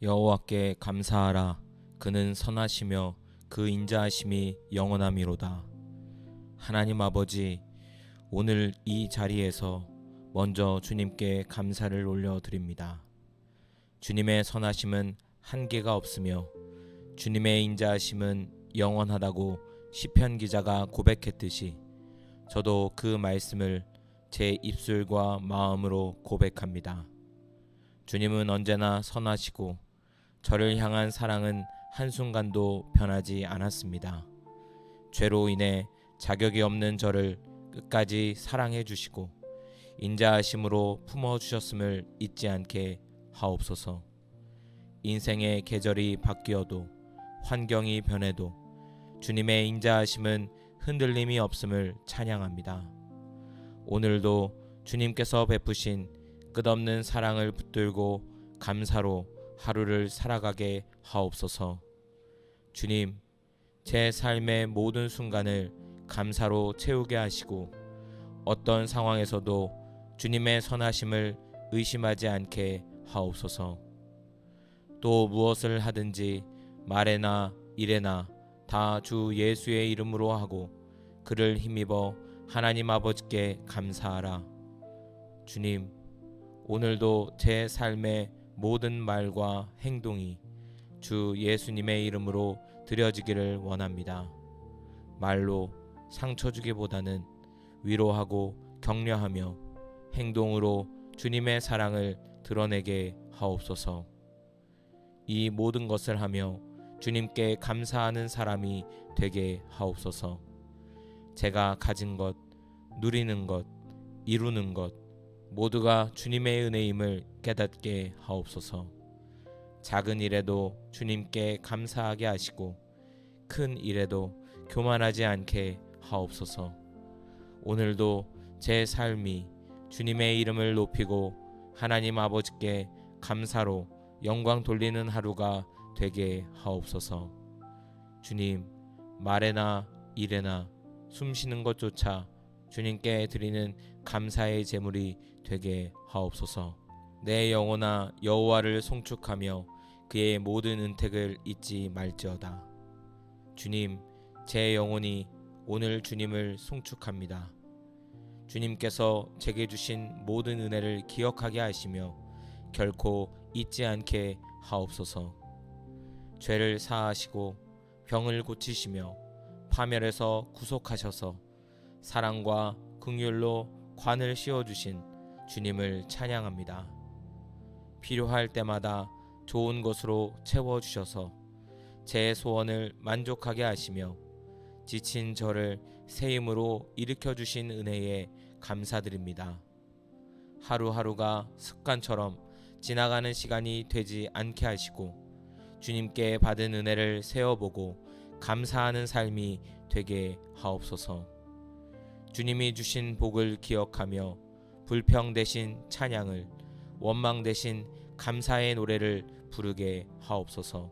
여호와께 감사하라. 그는 선하시며 그 인자하심이 영원함이로다. 하나님 아버지, 오늘 이 자리에서 먼저 주님께 감사를 올려드립니다. 주님의 선하심은 한계가 없으며 주님의 인자하심은 영원하다고 시편 기자가 고백했듯이 저도 그 말씀을 제 입술과 마음으로 고백합니다. 주님은 언제나 선하시고 저를 향한 사랑은 한순간도 변하지 않았습니다. 죄로 인해 자격이 없는 저를 끝까지 사랑해 주시고 인자하심으로 품어 주셨음을 잊지 않게 하옵소서. 인생의 계절이 바뀌어도 환경이 변해도 주님의 인자하심은 흔들림이 없음을 찬양합니다. 오늘도 주님께서 베푸신 끝없는 사랑을 붙들고 감사로 하루를 살아가게 하옵소서. 주님, 제 삶의 모든 순간을 감사로 채우게 하시고 어떤 상황에서도 주님의 선하심을 의심하지 않게 하옵소서. 또 무엇을 하든지 말에나 일에나 다 주 예수의 이름으로 하고 그를 힘입어 하나님 아버지께 감사하라. 주님, 오늘도 제 삶의 모든 말과 행동이 주 예수님의 이름으로 드려지기를 원합니다. 말로 상처 주기보다는 위로하고 격려하며 행동으로 주님의 사랑을 드러내게 하옵소서. 이 모든 것을 하며 주님께 감사하는 사람이 되게 하옵소서. 제가 가진 것, 누리는 것, 이루는 것 모두가 주님의 은혜임을 깨닫게 하옵소서. 작은 일에도 주님께 감사하게 하시고 큰 일에도 교만하지 않게 하옵소서. 오늘도 제 삶이 주님의 이름을 높이고 하나님 아버지께 감사로 영광 돌리는 하루가 되게 하옵소서. 주님, 말에나 일에나 숨쉬는 것조차 주님께 드리는 감사의 제물이 되게 하옵소서. 내 영혼아 여호와를 송축하며 그의 모든 은택을 잊지 말지어다. 주님, 제 영혼이 오늘 주님을 송축합니다. 주님께서 제게 주신 모든 은혜를 기억하게 하시며 결코 잊지 않게 하옵소서. 죄를 사하시고 병을 고치시며 파멸에서 구속하셔서 사랑과 긍휼로 관을 씌워주신 주님을 찬양합니다. 필요할 때마다 좋은 것으로 채워주셔서 제 소원을 만족하게 하시며 지친 저를 새 힘으로 일으켜주신 은혜에 감사드립니다. 하루하루가 습관처럼 지나가는 시간이 되지 않게 하시고 주님께 받은 은혜를 세어보고 감사하는 삶이 되게 하옵소서. 주님이 주신 복을 기억하며 불평 대신 찬양을, 원망 대신 감사의 노래를 부르게 하옵소서.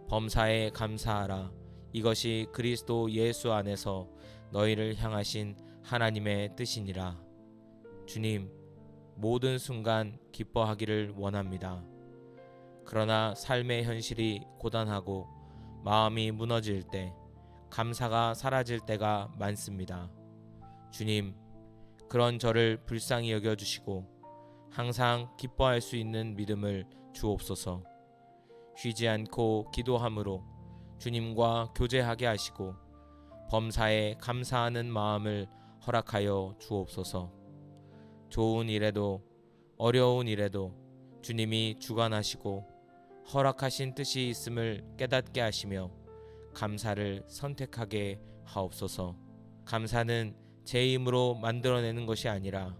범사에 감사하라. 이것이 그리스도 예수 안에서 너희를 향하신 하나님의 뜻이니라. 주님, 모든 순간 기뻐하기를 원합니다. 그러나 삶의 현실이 고단하고 마음이 무너질 때 감사가 사라질 때가 많습니다. 주님, 그런 저를 불쌍히 여겨주시고 항상 기뻐할 수 있는 믿음을 주옵소서. 쉬지 않고 기도함으로 주님과 교제하게 하시고 범사에 감사하는 마음을 허락하여 주옵소서. 좋은 일에도 어려운 일에도 주님이 주관하시고 허락하신 뜻이 있음을 깨닫게 하시며 감사를 선택하게 하옵소서. 감사는 제 힘으로 만들어내는 것이 아니라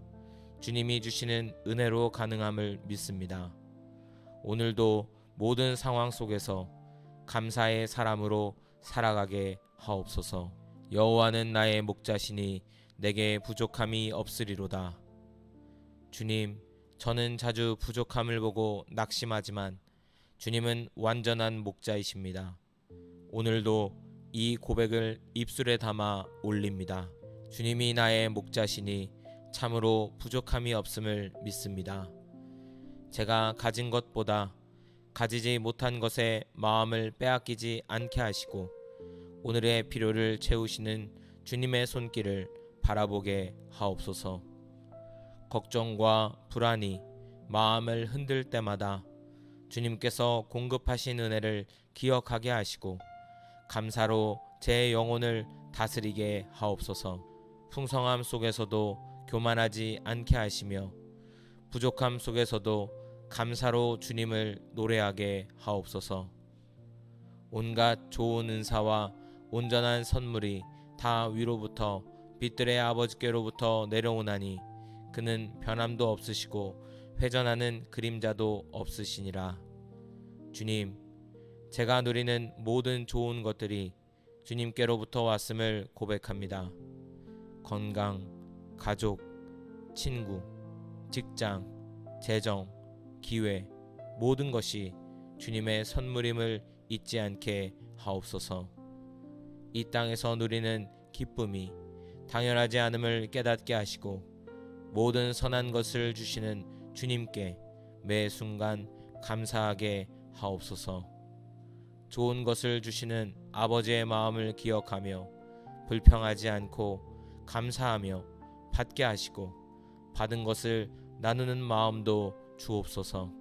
주님이 주시는 은혜로 가능함을 믿습니다. 오늘도 모든 상황 속에서 감사의 사람으로 살아가게 하옵소서. 여호와는 나의 목자시니 내게 부족함이 없으리로다. 주님, 저는 자주 부족함을 보고 낙심하지만 주님은 완전한 목자이십니다. 오늘도 이 고백을 입술에 담아 올립니다. 주님이 나의 목자시니 참으로 부족함이 없음을 믿습니다. 제가 가진 것보다 가지지 못한 것에 마음을 빼앗기지 않게 하시고 오늘의 필요를 채우시는 주님의 손길을 바라보게 하옵소서. 걱정과 불안이 마음을 흔들 때마다 주님께서 공급하신 은혜를 기억하게 하시고 감사로 제 영혼을 다스리게 하옵소서. 풍성함 속에서도 교만하지 않게 하시며 부족함 속에서도 감사로 주님을 노래하게 하옵소서. 온갖 좋은 은사와 온전한 선물이 다 위로부터 빛들의 아버지께로부터 내려오나니 그는 변함도 없으시고 회전하는 그림자도 없으시니라. 주님, 제가 누리는 모든 좋은 것들이 주님께로부터 왔음을 고백합니다. 건강, 가족, 친구, 직장, 재정, 기회, 모든 것이 주님의 선물임을 잊지 않게 하옵소서. 이 땅에서 누리는 기쁨이 당연하지 않음을 깨닫게 하시고 모든 선한 것을 주시는 주님께 매 순간 감사하게 하옵소서. 좋은 것을 주시는 아버지의 마음을 기억하며 불평하지 않고 감사하며 받게 하시고 받은 것을 나누는 마음도 주옵소서.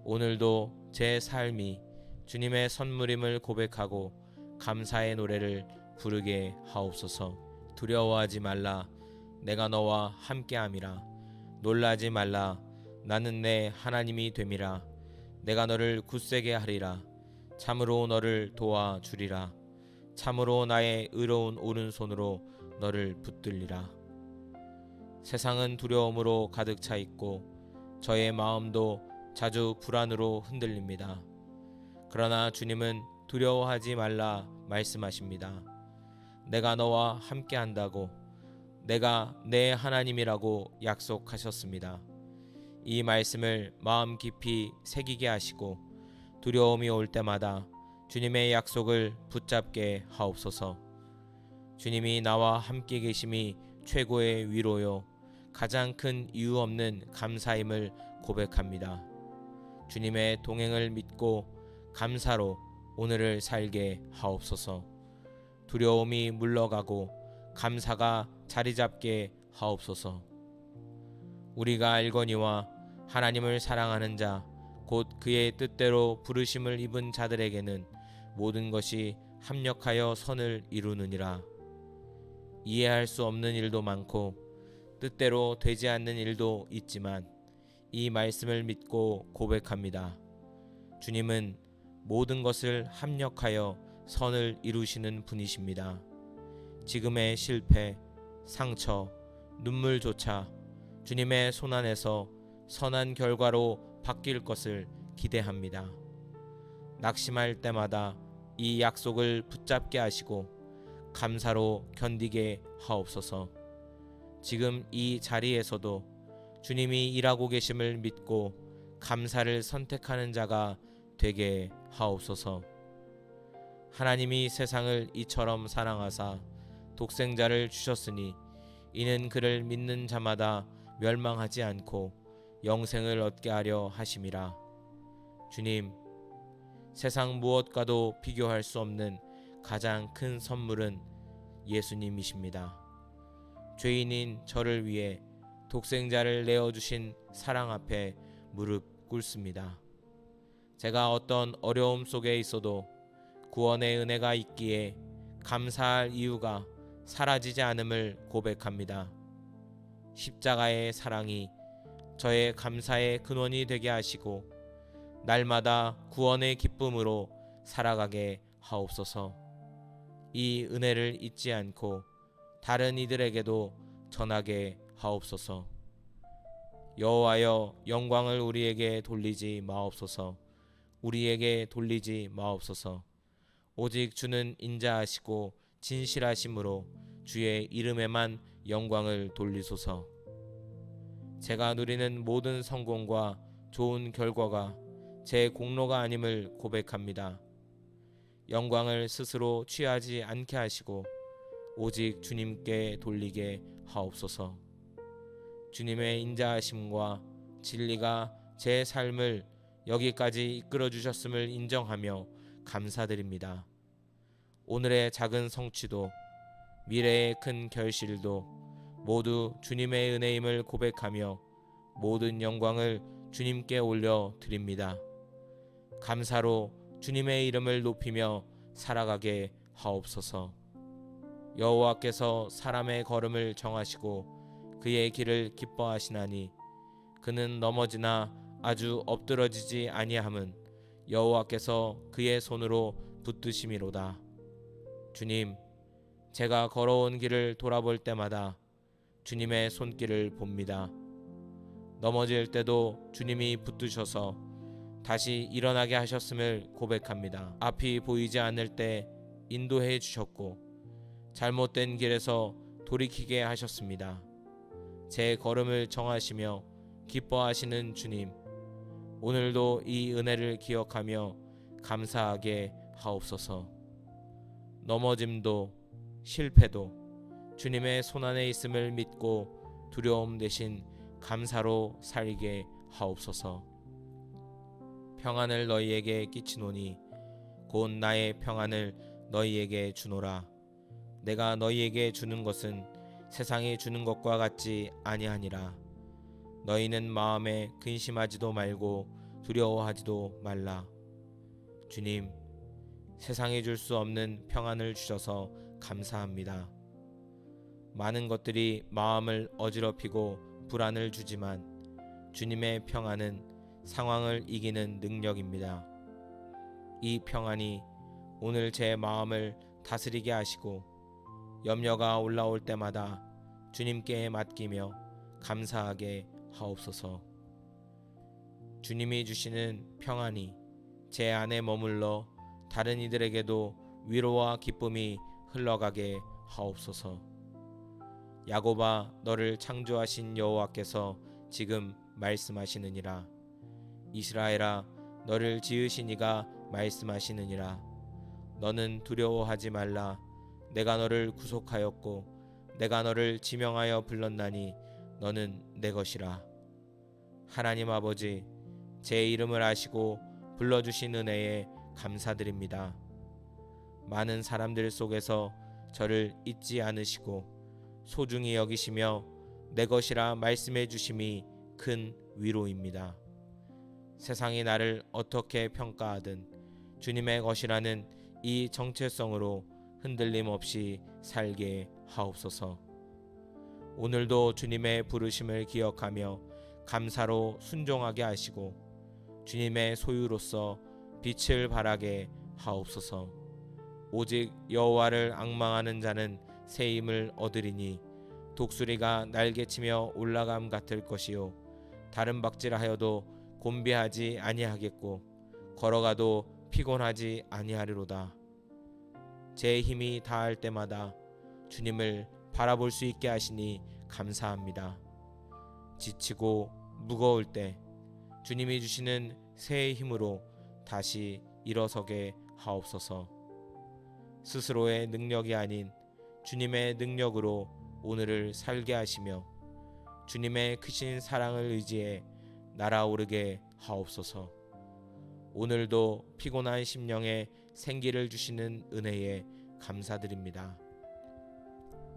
오늘도 제 삶이 주님의 선물임을 고백하고 감사의 노래를 부르게 하옵소서. 두려워하지 말라, 내가 너와 함께함이라. 놀라지 말라, 나는 내 하나님이 됨이라. 내가 너를 굳세게 하리라. 참으로 너를 도와주리라. 참으로 나의 의로운 오른손으로 너를 붙들리라. 세상은 두려움으로 가득 차 있고 저의 마음도 자주 불안으로 흔들립니다. 그러나 주님은 두려워하지 말라 말씀하십니다. 내가 너와 함께 한다고, 내가 내 하나님이라고 약속하셨습니다. 이 말씀을 마음 깊이 새기게 하시고 두려움이 올 때마다 주님의 약속을 붙잡게 하옵소서. 주님이 나와 함께 계심이 최고의 위로요 가장 큰 이유 없는 감사임을 고백합니다. 주님의 동행을 믿고 감사로 오늘을 살게 하옵소서. 두려움이 물러가고 감사가 자리 잡게 하옵소서. 우리가 알거니와 하나님을 사랑하는 자 곧 그의 뜻대로 부르심을 입은 자들에게는 모든 것이 합력하여 선을 이루느니라. 이해할 수 없는 일도 많고 뜻대로 되지 않는 일도 있지만 이 말씀을 믿고 고백합니다. 주님은 모든 것을 합력하여 선을 이루시는 분이십니다. 지금의 실패, 상처, 눈물조차 주님의 손안에서 선한 결과로 바뀔 것을 기대합니다. 낙심할 때마다 이 약속을 붙잡게 하시고 감사로 견디게 하옵소서. 지금 이 자리에서도 주님이 일하고 계심을 믿고 감사를 선택하는 자가 되게 하옵소서. 하나님이 세상을 이처럼 사랑하사 독생자를 주셨으니 이는 그를 믿는 자마다 멸망하지 않고 영생을 얻게 하려 하심이라. 주님, 세상 무엇과도 비교할 수 없는 가장 큰 선물은 예수님이십니다. 죄인인 저를 위해 독생자를 내어주신 사랑 앞에 무릎 꿇습니다. 제가 어떤 어려움 속에 있어도 구원의 은혜가 있기에 감사할 이유가 사라지지 않음을 고백합니다. 십자가의 사랑이 저의 감사의 근원이 되게 하시고 날마다 구원의 기쁨으로 살아가게 하옵소서. 이 은혜를 잊지 않고 다른 이들에게도 전하게 하옵소서. 여호와여, 영광을 우리에게 돌리지 마옵소서. 우리에게 돌리지 마옵소서. 오직 주는 인자하시고 진실하심으로 주의 이름에만 영광을 돌리소서. 제가 누리는 모든 성공과 좋은 결과가 제 공로가 아님을 고백합니다. 영광을 스스로 취하지 않게 하시고 오직 주님께 돌리게 하옵소서. 주님의 인자하심과 진리가 제 삶을 여기까지 이끌어 주셨음을 인정하며 감사드립니다. 오늘의 작은 성취도 미래의 큰 결실도 모두 주님의 은혜임을 고백하며 모든 영광을 주님께 올려 드립니다. 감사로 주님의 이름을 높이며 살아가게 하옵소서. 여호와께서 사람의 걸음을 정하시고 그의 길을 기뻐하시나니 그는 넘어지나 아주 엎드러지지 아니함은 여호와께서 그의 손으로 붙드심이로다. 주님, 제가 걸어온 길을 돌아볼 때마다 주님의 손길을 봅니다. 넘어질 때도 주님이 붙드셔서 다시 일어나게 하셨음을 고백합니다. 앞이 보이지 않을 때 인도해 주셨고 잘못된 길에서 돌이키게 하셨습니다. 제 걸음을 정하시며 기뻐하시는 주님, 오늘도 이 은혜를 기억하며 감사하게 하옵소서. 넘어짐도 실패도 주님의 손안에 있음을 믿고 두려움 대신 감사로 살게 하옵소서. 평안을 너희에게 끼치노니 곧 나의 평안을 너희에게 주노라. 내가 너희에게 주는 것은 세상이 주는 것과 같지 아니하니라. 너희는 마음에 근심하지도 말고 두려워하지도 말라. 주님, 세상이 줄 수 없는 평안을 주셔서 감사합니다. 많은 것들이 마음을 어지럽히고 불안을 주지만 주님의 평안은 상황을 이기는 능력입니다. 이 평안이 오늘 제 마음을 다스리게 하시고 염려가 올라올 때마다 주님께 맡기며 감사하게 하옵소서. 주님이 주시는 평안이 제 안에 머물러 다른 이들에게도 위로와 기쁨이 흘러가게 하옵소서. 야곱아, 너를 창조하신 여호와께서 지금 말씀하시느니라. 이스라엘아, 너를 지으신 이가 말씀하시느니라. 너는 두려워하지 말라. 내가 너를 구속하였고 내가 너를 지명하여 불렀나니 너는 내 것이라. 하나님 아버지, 제 이름을 아시고 불러주신 은혜에 감사드립니다. 많은 사람들 속에서 저를 잊지 않으시고 소중히 여기시며 내 것이라 말씀해 주심이 큰 위로입니다. 세상이 나를 어떻게 평가하든 주님의 것이라는 이 정체성으로 흔들림 없이 살게 하옵소서. 오늘도 주님의 부르심을 기억하며 감사로 순종하게 하시고 주님의 소유로서 빛을 발하게 하옵소서. 오직 여호와를 앙망하는 자는 새 힘을 얻으리니 독수리가 날개치며 올라감 같을 것이요 다른 박질하여도 곤비하지 아니하겠고 걸어가도 피곤하지 아니하리로다. 제 힘이 다할 때마다 주님을 바라볼 수 있게 하시니 감사합니다. 지치고 무거울 때 주님이 주시는 새 힘으로 다시 일어서게 하옵소서. 스스로의 능력이 아닌 주님의 능력으로 오늘을 살게 하시며 주님의 크신 사랑을 의지해 날아오르게 하옵소서. 오늘도 피곤한 심령에 생기를 주시는 은혜에 감사드립니다.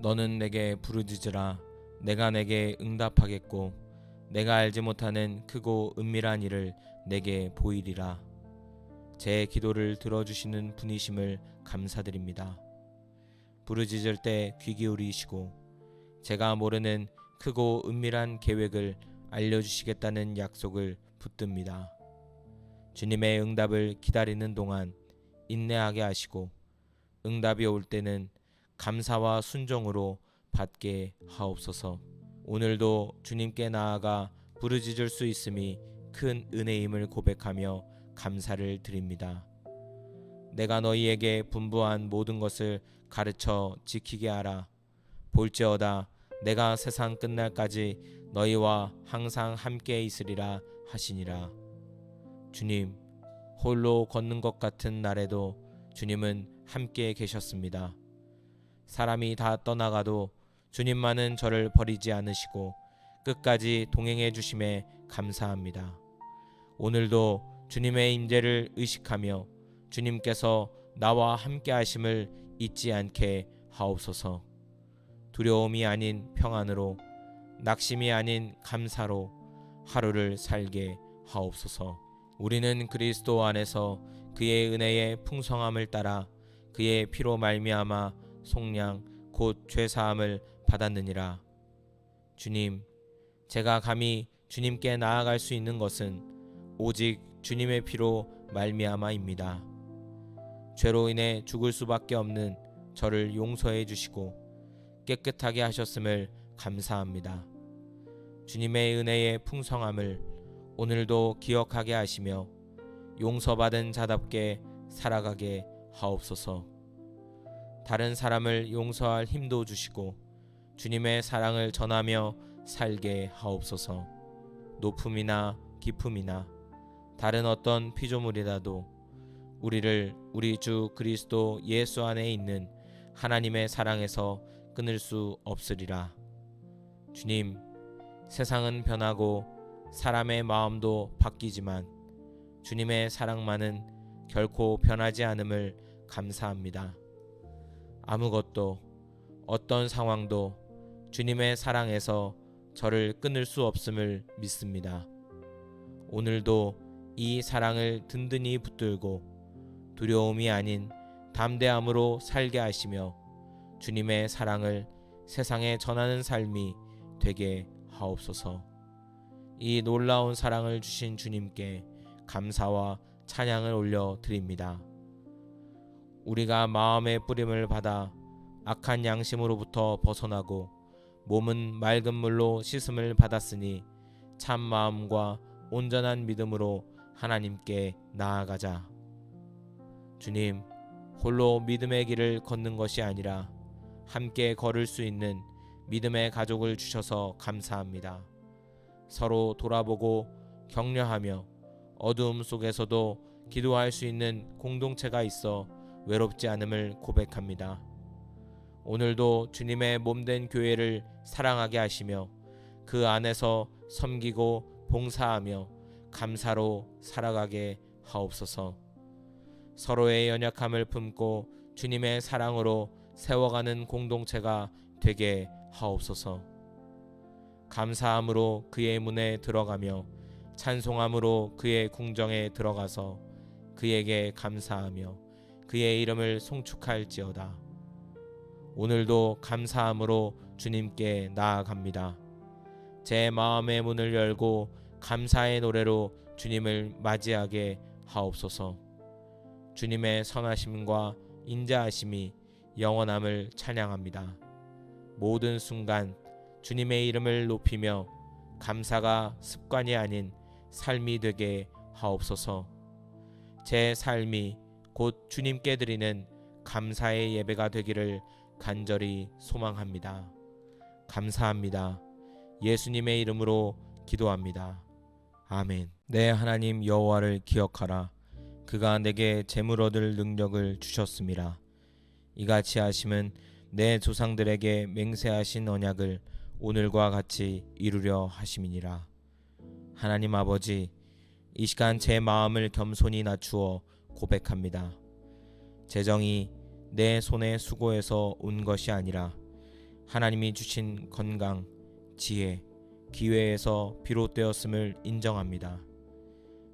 너는 내게 부르짖으라. 내가 내게 응답하겠고 내가 알지 못하는 크고 은밀한 일을 내게 보이리라. 제 기도를 들어주시는 분이심을 감사드립니다. 부르짖을 때 귀 기울이시고 제가 모르는 크고 은밀한 계획을 알려주시겠다는 약속을 붙듭니다. 주님의 응답을 기다리는 동안 인내하게 하시고 응답이 올 때는 감사와 순종으로 받게 하옵소서. 오늘도 주님께 나아가 부르짖을 수 있음이 큰 은혜임을 고백하며 감사를 드립니다. 내가 너희에게 분부한 모든 것을 가르쳐 지키게 하라. 볼지어다 내가 세상 끝날까지 너희와 항상 함께 있으리라 하시니라. 주님, 홀로 걷는 것 같은 날에도 주님은 함께 계셨습니다. 사람이 다 떠나가도 주님만은 저를 버리지 않으시고 끝까지 동행해 주심에 감사합니다. 오늘도 주님의 임재를 의식하며 주님께서 나와 함께 하심을 잊지 않게 하옵소서. 두려움이 아닌 평안으로, 낙심이 아닌 감사로 하루를 살게 하옵소서. 우리는 그리스도 안에서 그의 은혜의 풍성함을 따라 그의 피로 말미암아 속량 곧 죄사함을 받았느니라. 주님, 제가 감히 주님께 나아갈 수 있는 것은 오직 주님의 피로 말미암아입니다. 죄로 인해 죽을 수밖에 없는 저를 용서해 주시고 깨끗하게 하셨음을 감사합니다. 주님의 은혜의 풍성함을 오늘도 기억하게 하시며 용서받은 자답게 살아가게 하옵소서. 다른 사람을 용서할 힘도 주시고 주님의 사랑을 전하며 살게 하옵소서. 높음이나 깊음이나 다른 어떤 피조물이라도 우리를 우리 주 그리스도 예수 안에 있는 하나님의 사랑에서 끊을 수 없으리라. 주님, 세상은 변하고 사람의 마음도 바뀌지만 주님의 사랑만은 결코 변하지 않음을 감사합니다. 아무것도 어떤 상황도 주님의 사랑에서 저를 끊을 수 없음을 믿습니다. 오늘도 이 사랑을 든든히 붙들고 두려움이 아닌 담대함으로 살게 하시며 주님의 사랑을 세상에 전하는 삶이 되게 하옵소서. 이 놀라운 사랑을 주신 주님께 감사와 찬양을 올려 드립니다. 우리가 마음의 뿌림을 받아 악한 양심으로부터 벗어나고 몸은 맑은 물로 씻음을 받았으니 참 마음과 온전한 믿음으로 하나님께 나아가자. 주님, 홀로 믿음의 길을 걷는 것이 아니라 함께 걸을 수 있는 믿음의 가족을 주셔서 감사합니다. 서로 돌아보고 격려하며 어두움 속에서도 기도할 수 있는 공동체가 있어 외롭지 않음을 고백합니다. 오늘도 주님의 몸된 교회를 사랑하게 하시며 그 안에서 섬기고 봉사하며 감사로 살아가게 하옵소서. 서로의 연약함을 품고 주님의 사랑으로 세워가는 공동체가 되게 하옵소서. 감사함으로 그의 문에 들어가며 찬송함으로 그의 궁정에 들어가서 그에게 감사하며 그의 이름을 송축할지어다. 오늘도 감사함으로 주님께 나아갑니다. 제 마음의 문을 열고 감사의 노래로 주님을 맞이하게 하옵소서. 주님의 선하심과 인자하심이 영원함을 찬양합니다. 모든 순간 주님의 이름을 높이며 감사가 습관이 아닌 삶이 되게 하옵소서. 제 삶이 곧 주님께 드리는 감사의 예배가 되기를 간절히 소망합니다. 감사합니다. 예수님의 이름으로 기도합니다. 아멘. 내 하나님 여호와를 기억하라. 그가 내게 재물 얻을 능력을 주셨음이라. 이같이 하심은 내 조상들에게 맹세하신 언약을 오늘과 같이 이루려 하심이니라. 하나님 아버지, 이 시간 제 마음을 겸손히 낮추어 고백합니다. 재정이 내 손에 수고해서 온 것이 아니라 하나님이 주신 건강, 지혜, 기회에서 비롯되었음을 인정합니다.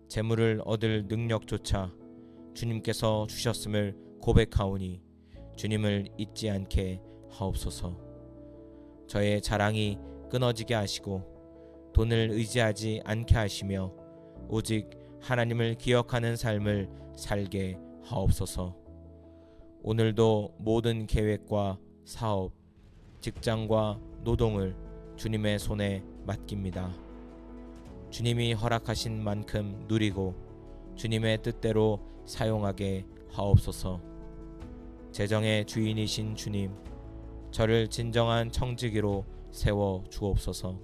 재물을 얻을 능력조차 주님께서 주셨음을 고백하오니 주님을 잊지 않게 하옵소서. 저의 자랑이 끊어지게 하시고 돈을 의지하지 않게 하시며 오직 하나님을 기억하는 삶을 살게 하옵소서. 오늘도 모든 계획과 사업, 직장과 노동을 주님의 손에 맡깁니다. 주님이 허락하신 만큼 누리고 주님의 뜻대로 사용하게 하옵소서. 재정의 주인이신 주님, 저를 진정한 청지기로 세워 주옵소서.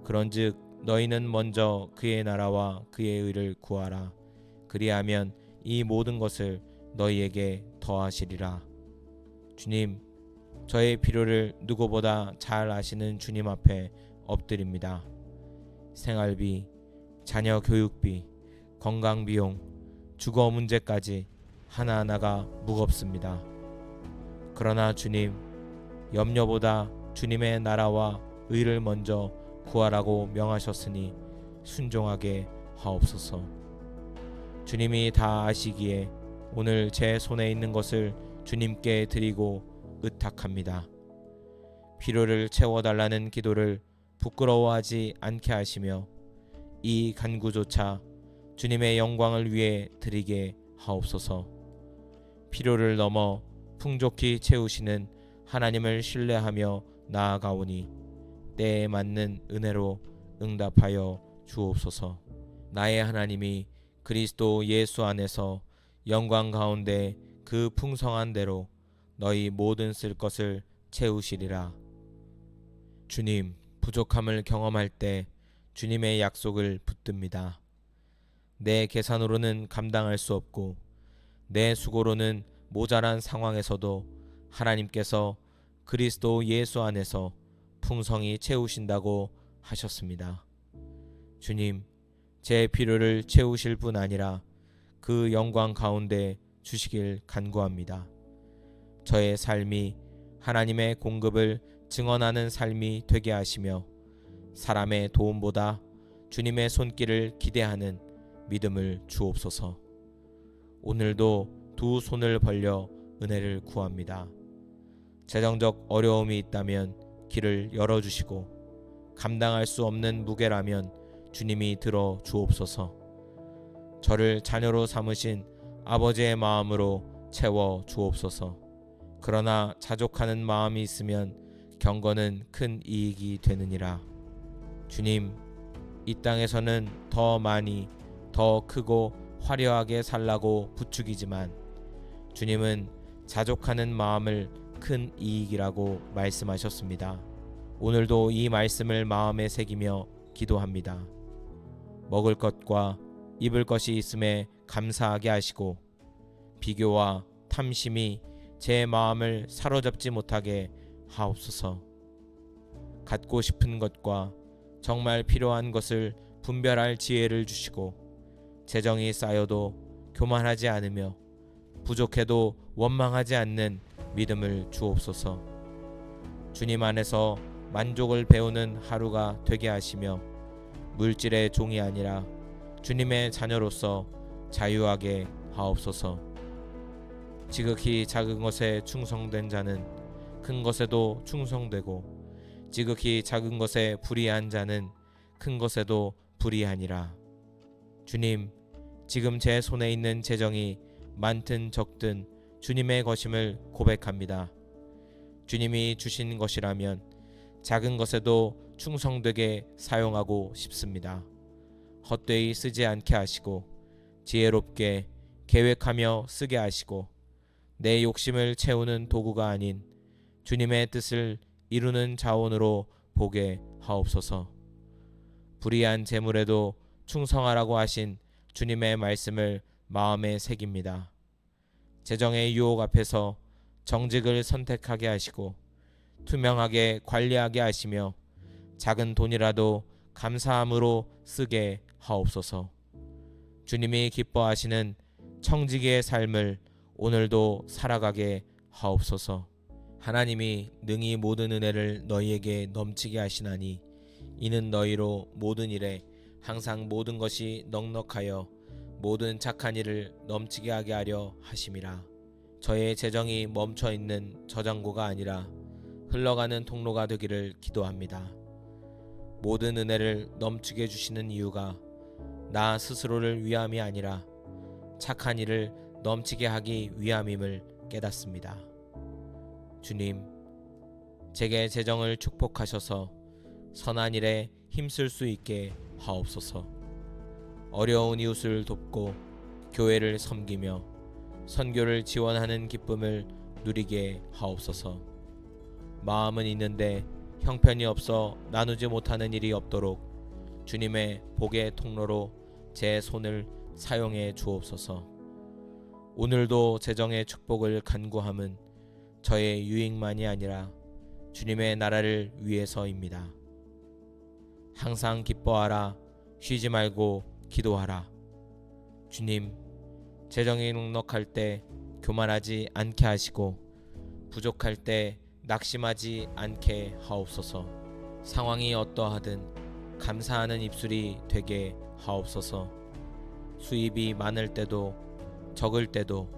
그런즉 너희는 먼저 그의 나라와 그의 의를 구하라. 그리하면 이 모든 것을 너희에게 더하시리라. 주님, 저의 필요를 누구보다 잘 아시는 주님 앞에 엎드립니다. 생활비, 자녀 교육비, 건강 비용, 주거 문제까지 하나하나가 무겁습니다. 그러나 주님, 염려보다 주님의 나라와 의를 먼저 구하라고 명하셨으니 순종하게 하옵소서. 주님이 다 아시기에 오늘 제 손에 있는 것을 주님께 드리고 의탁합니다. 필요를 채워달라는 기도를 부끄러워하지 않게 하시며 이 간구조차 주님의 영광을 위해 드리게 하옵소서. 필요를 넘어 풍족히 채우시는 하나님을 신뢰하며 나아가오니 때에 맞는 은혜로 응답하여 주옵소서. 나의 하나님이 그리스도 예수 안에서 영광 가운데 그 풍성한 대로 너희 모든 쓸 것을 채우시리라. 주님, 부족함을 경험할 때 주님의 약속을 붙듭니다. 내 계산으로는 감당할 수 없고 내 수고로는 모자란 상황에서도 하나님께서 그리스도 예수 안에서 풍성히 채우신다고 하셨습니다. 주님, 제 필요를 채우실 뿐 아니라 그 영광 가운데 주시길 간구합니다. 저의 삶이 하나님의 공급을 증언하는 삶이 되게 하시며 사람의 도움보다 주님의 손길을 기대하는 믿음을 주옵소서. 오늘도 두 손을 벌려 은혜를 구합니다. 재정적 어려움이 있다면 길을 열어주시고 감당할 수 없는 무게라면 주님이 들어 주옵소서. 저를 자녀로 삼으신 아버지의 마음으로 채워 주옵소서. 그러나 자족하는 마음이 있으면 경건은 큰 이익이 되느니라. 주님, 이 땅에서는 더 많이, 더 크고 화려하게 살라고 부추기지만 주님은 자족하는 마음을 큰 이익이라고 말씀하셨습니다. 오늘도 이 말씀을 마음에 새기며 기도합니다. 먹을 것과 입을 것이 있음에 감사하게 하시고 비교와 탐심이 제 마음을 사로잡지 못하게 하옵소서. 갖고 싶은 것과 정말 필요한 것을 분별할 지혜를 주시고 재정이 쌓여도 교만하지 않으며 부족해도 원망하지 않는 믿음을 주옵소서. 주님 안에서 만족을 배우는 하루가 되게 하시며 물질의 종이 아니라 주님의 자녀로서 자유하게 하옵소서. 지극히 작은 것에 충성된 자는 큰 것에도 충성되고 지극히 작은 것에 불의한 자는 큰 것에도 불의하니라. 주님, 지금 제 손에 있는 재정이 많든 적든 주님의 것임을 고백합니다. 주님이 주신 것이라면 작은 것에도 충성되게 사용하고 싶습니다. 헛되이 쓰지 않게 하시고 지혜롭게 계획하며 쓰게 하시고 내 욕심을 채우는 도구가 아닌 주님의 뜻을 이루는 자원으로 보게 하옵소서. 불의한 재물에도 충성하라고 하신 주님의 말씀을 마음에 새깁니다. 재정의 유혹 앞에서 정직을 선택하게 하시고 투명하게 관리하게 하시며 작은 돈이라도 감사함으로 쓰게 하옵소서. 주님이 기뻐하시는 청지기의 삶을 오늘도 살아가게 하옵소서. 하나님이 능히 모든 은혜를 너희에게 넘치게 하시나니 이는 너희로 모든 일에 항상 모든 것이 넉넉하여 모든 착한 일을 넘치게 하게 하려 하심이라. 저의 재정이 멈춰 있는 저장고가 아니라 흘러가는 통로가 되기를 기도합니다. 모든 은혜를 넘치게 주시는 이유가 나 스스로를 위함이 아니라 착한 일을 넘치게 하기 위함임을 깨닫습니다. 주님, 제게 재정을 축복하셔서 선한 일에 힘쓸 수 있게 하옵소서. 어려운 이웃을 돕고 교회를 섬기며 선교를 지원하는 기쁨을 누리게 하옵소서. 마음은 있는데 형편이 없어 나누지 못하는 일이 없도록 주님의 복의 통로로 제 손을 사용해 주옵소서. 오늘도 재정의 축복을 간구함은 저의 유익만이 아니라 주님의 나라를 위해서입니다. 항상 기뻐하라. 쉬지 말고 기도하라. 주님, 재정이 넉넉할 때 교만하지 않게 하시고 부족할 때 낙심하지 않게 하옵소서. 상황이 어떠하든 감사하는 입술이 되게 하옵소서. 수입이 많을 때도 적을 때도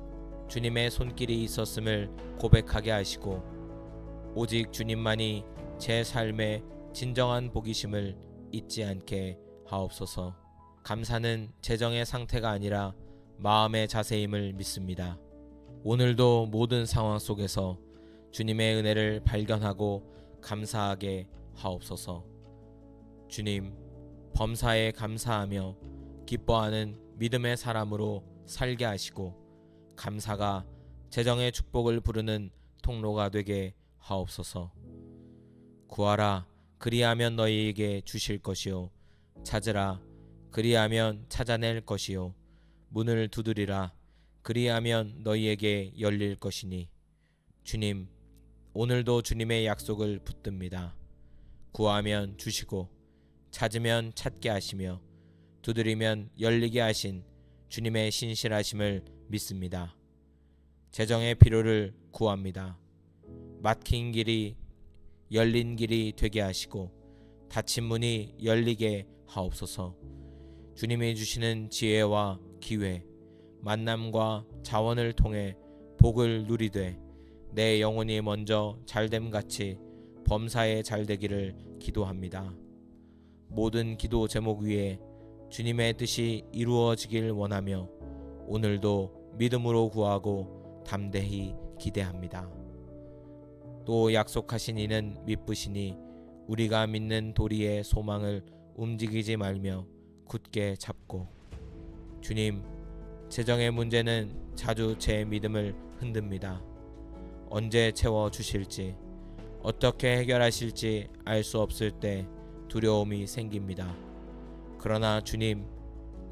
주님의 손길이 있었음을 고백하게 하시고 오직 주님만이 제 삶의 진정한 복이심을 잊지 않게 하옵소서. 감사는 재정의 상태가 아니라 마음의 자세임을 믿습니다. 오늘도 모든 상황 속에서 주님의 은혜를 발견하고 감사하게 하옵소서. 주님, 범사에 감사하며 기뻐하는 믿음의 사람으로 살게 하시고 감사가 재정의 축복을 부르는 통로가 되게 하옵소서. 구하라, 그리하면 너희에게 주실 것이요 찾으라, 그리하면 찾아낼 것이요 문을 두드리라, 그리하면 너희에게 열릴 것이니. 주님, 오늘도 주님의 약속을 붙듭니다. 구하면 주시고 찾으면 찾게 하시며 두드리면 열리게 하신 주님의 신실하심을 믿습니다. 재정의 필요를 구합니다. 막힌 길이 열린 길이 되게 하시고 닫힌 문이 열리게 하옵소서. 주님이 주시는 지혜와 기회, 만남과 자원을 통해 복을 누리되 내 영혼이 먼저 잘됨같이 범사에 잘되기를 기도합니다. 모든 기도 제목 위에 주님의 뜻이 이루어지길 원하며 오늘도 믿음으로 구하고 담대히 기대합니다. 또 약속하신 이는 미쁘시니 우리가 믿는 도리의 소망을 움직이지 말며 굳게 잡고. 주님, 재정의 문제는 자주 제 믿음을 흔듭니다. 언제 채워주실지, 어떻게 해결하실지 알 수 없을 때 두려움이 생깁니다. 그러나 주님,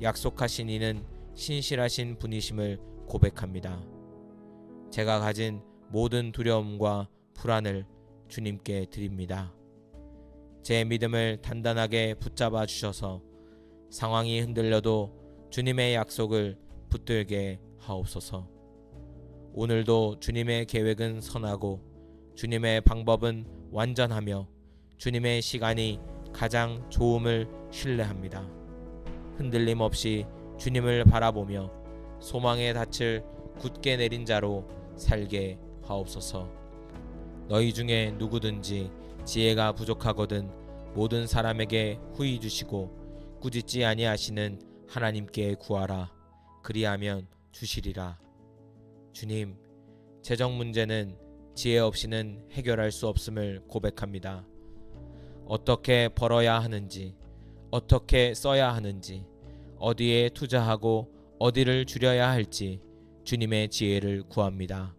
약속하신 이는 신실하신 분이심을 고백합니다. 제가 가진 모든 두려움과 불안을 주님께 드립니다. 제 믿음을 단단하게 붙잡아 주셔서 상황이 흔들려도 주님의 약속을 붙들게 하옵소서. 오늘도 주님의 계획은 선하고 주님의 방법은 완전하며 주님의 시간이 가장 좋음을 신뢰합니다. 흔들림 없이 주님을 바라보며 소망의 닻을 굳게 내린 자로 살게 하옵소서. 너희 중에 누구든지 지혜가 부족하거든 모든 사람에게 후히 주시고 꾸짖지 아니하시는 하나님께 구하라, 그리하면 주시리라. 주님, 재정 문제는 지혜 없이는 해결할 수 없음을 고백합니다. 어떻게 벌어야 하는지, 어떻게 써야 하는지, 어디에 투자하고 어디를 줄여야 할지 주님의 지혜를 구합니다.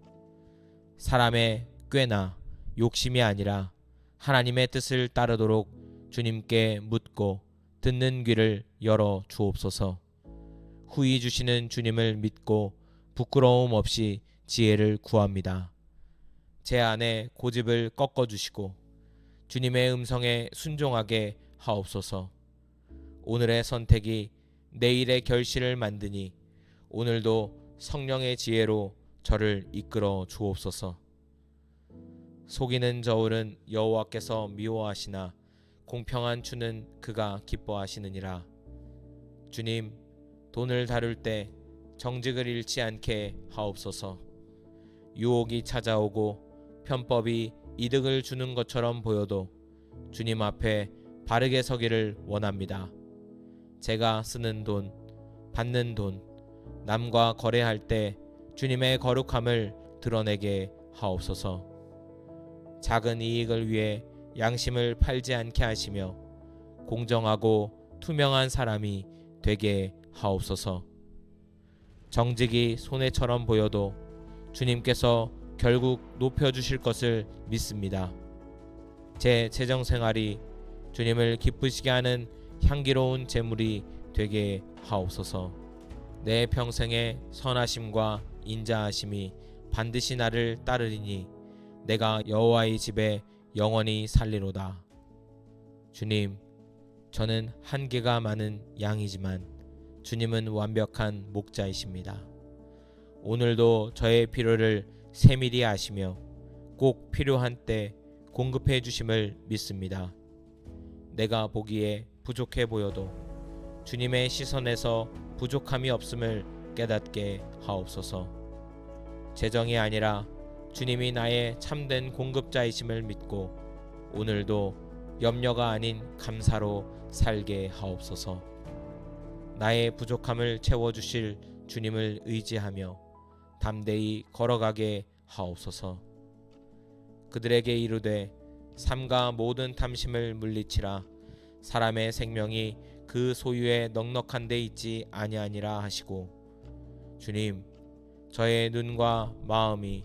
사람의 꾀나 욕심이 아니라 하나님의 뜻을 따르도록 주님께 묻고 듣는 귀를 열어 주옵소서. 후히 주시는 주님을 믿고 부끄러움 없이 지혜를 구합니다. 제 안에 고집을 꺾어주시고 주님의 음성에 순종하게 하옵소서. 오늘의 선택이 내일의 결실을 만드니 오늘도 성령의 지혜로 저를 이끌어 주옵소서. 속이는 저울은 여호와께서 미워하시나 공평한 추는 그가 기뻐하시느니라. 주님, 돈을 다룰 때 정직을 잃지 않게 하옵소서. 유혹이 찾아오고 편법이 이득을 주는 것처럼 보여도 주님 앞에 바르게 서기를 원합니다. 제가 쓰는 돈, 받는 돈, 남과 거래할 때 주님의 거룩함을 드러내게 하옵소서. 작은 이익을 위해 양심을 팔지 않게 하시며 공정하고 투명한 사람이 되게 하옵소서. 정직이 손해처럼 보여도 주님께서 결국 높여주실 것을 믿습니다. 제 재정생활이 주님을 기쁘시게 하는 향기로운 재물이 되게 하옵소서. 내 평생의 선하심과 인자하심이 반드시 나를 따르리니 내가 여호와의 집에 영원히 살리로다. 주님, 저는 한계가 많은 양이지만 주님은 완벽한 목자이십니다. 오늘도 저의 필요를 세밀히 아시며 꼭 필요한 때 공급해 주심을 믿습니다. 내가 보기에 부족해 보여도 주님의 시선에서 부족함이 없음을 깨닫게 하옵소서. 재정이 아니라 주님이 나의 참된 공급자이심을 믿고 오늘도 염려가 아닌 감사로 살게 하옵소서. 나의 부족함을 채워주실 주님을 의지하며 담대히 걸어가게 하옵소서. 그들에게 이르되 삼가 모든 탐심을 물리치라. 사람의 생명이 그 소유에 넉넉한 데 있지 아니하니라 하시고, 주님, 저의 눈과 마음이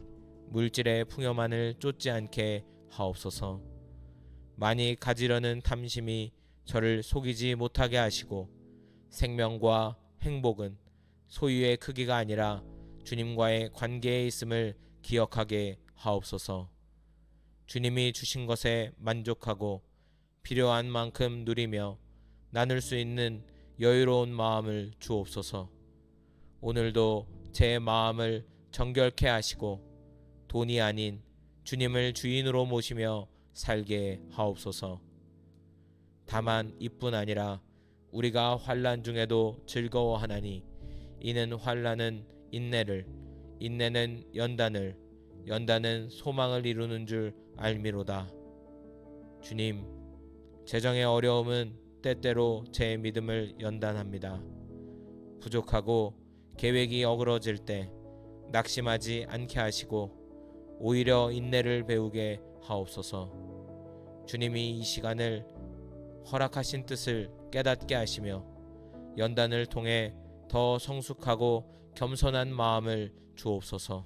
물질의 풍요만을 쫓지 않게 하옵소서. 많이 가지려는 탐심이 저를 속이지 못하게 하시고, 생명과 행복은 소유의 크기가 아니라 주님과의 관계에 있음을 기억하게 하옵소서. 주님이 주신 것에 만족하고 필요한 만큼 누리며 나눌 수 있는 여유로운 마음을 주옵소서. 오늘도 제 마음을 정결케 하시고 돈이 아닌 주님을 주인으로 모시며 살게 하옵소서. 다만 이뿐 아니라 우리가 환난 중에도 즐거워하나니 이는 환난은 인내를, 인내는 연단을, 연단은 소망을 이루는 줄 알미로다. 주님, 재정의 어려움은 때때로 제 믿음을 연단합니다. 부족하고 계획이 어그러질 때 낙심하지 않게 하시고 오히려 인내를 배우게 하옵소서. 주님이 이 시간을 허락하신 뜻을 깨닫게 하시며 연단을 통해 더 성숙하고 겸손한 마음을 주옵소서.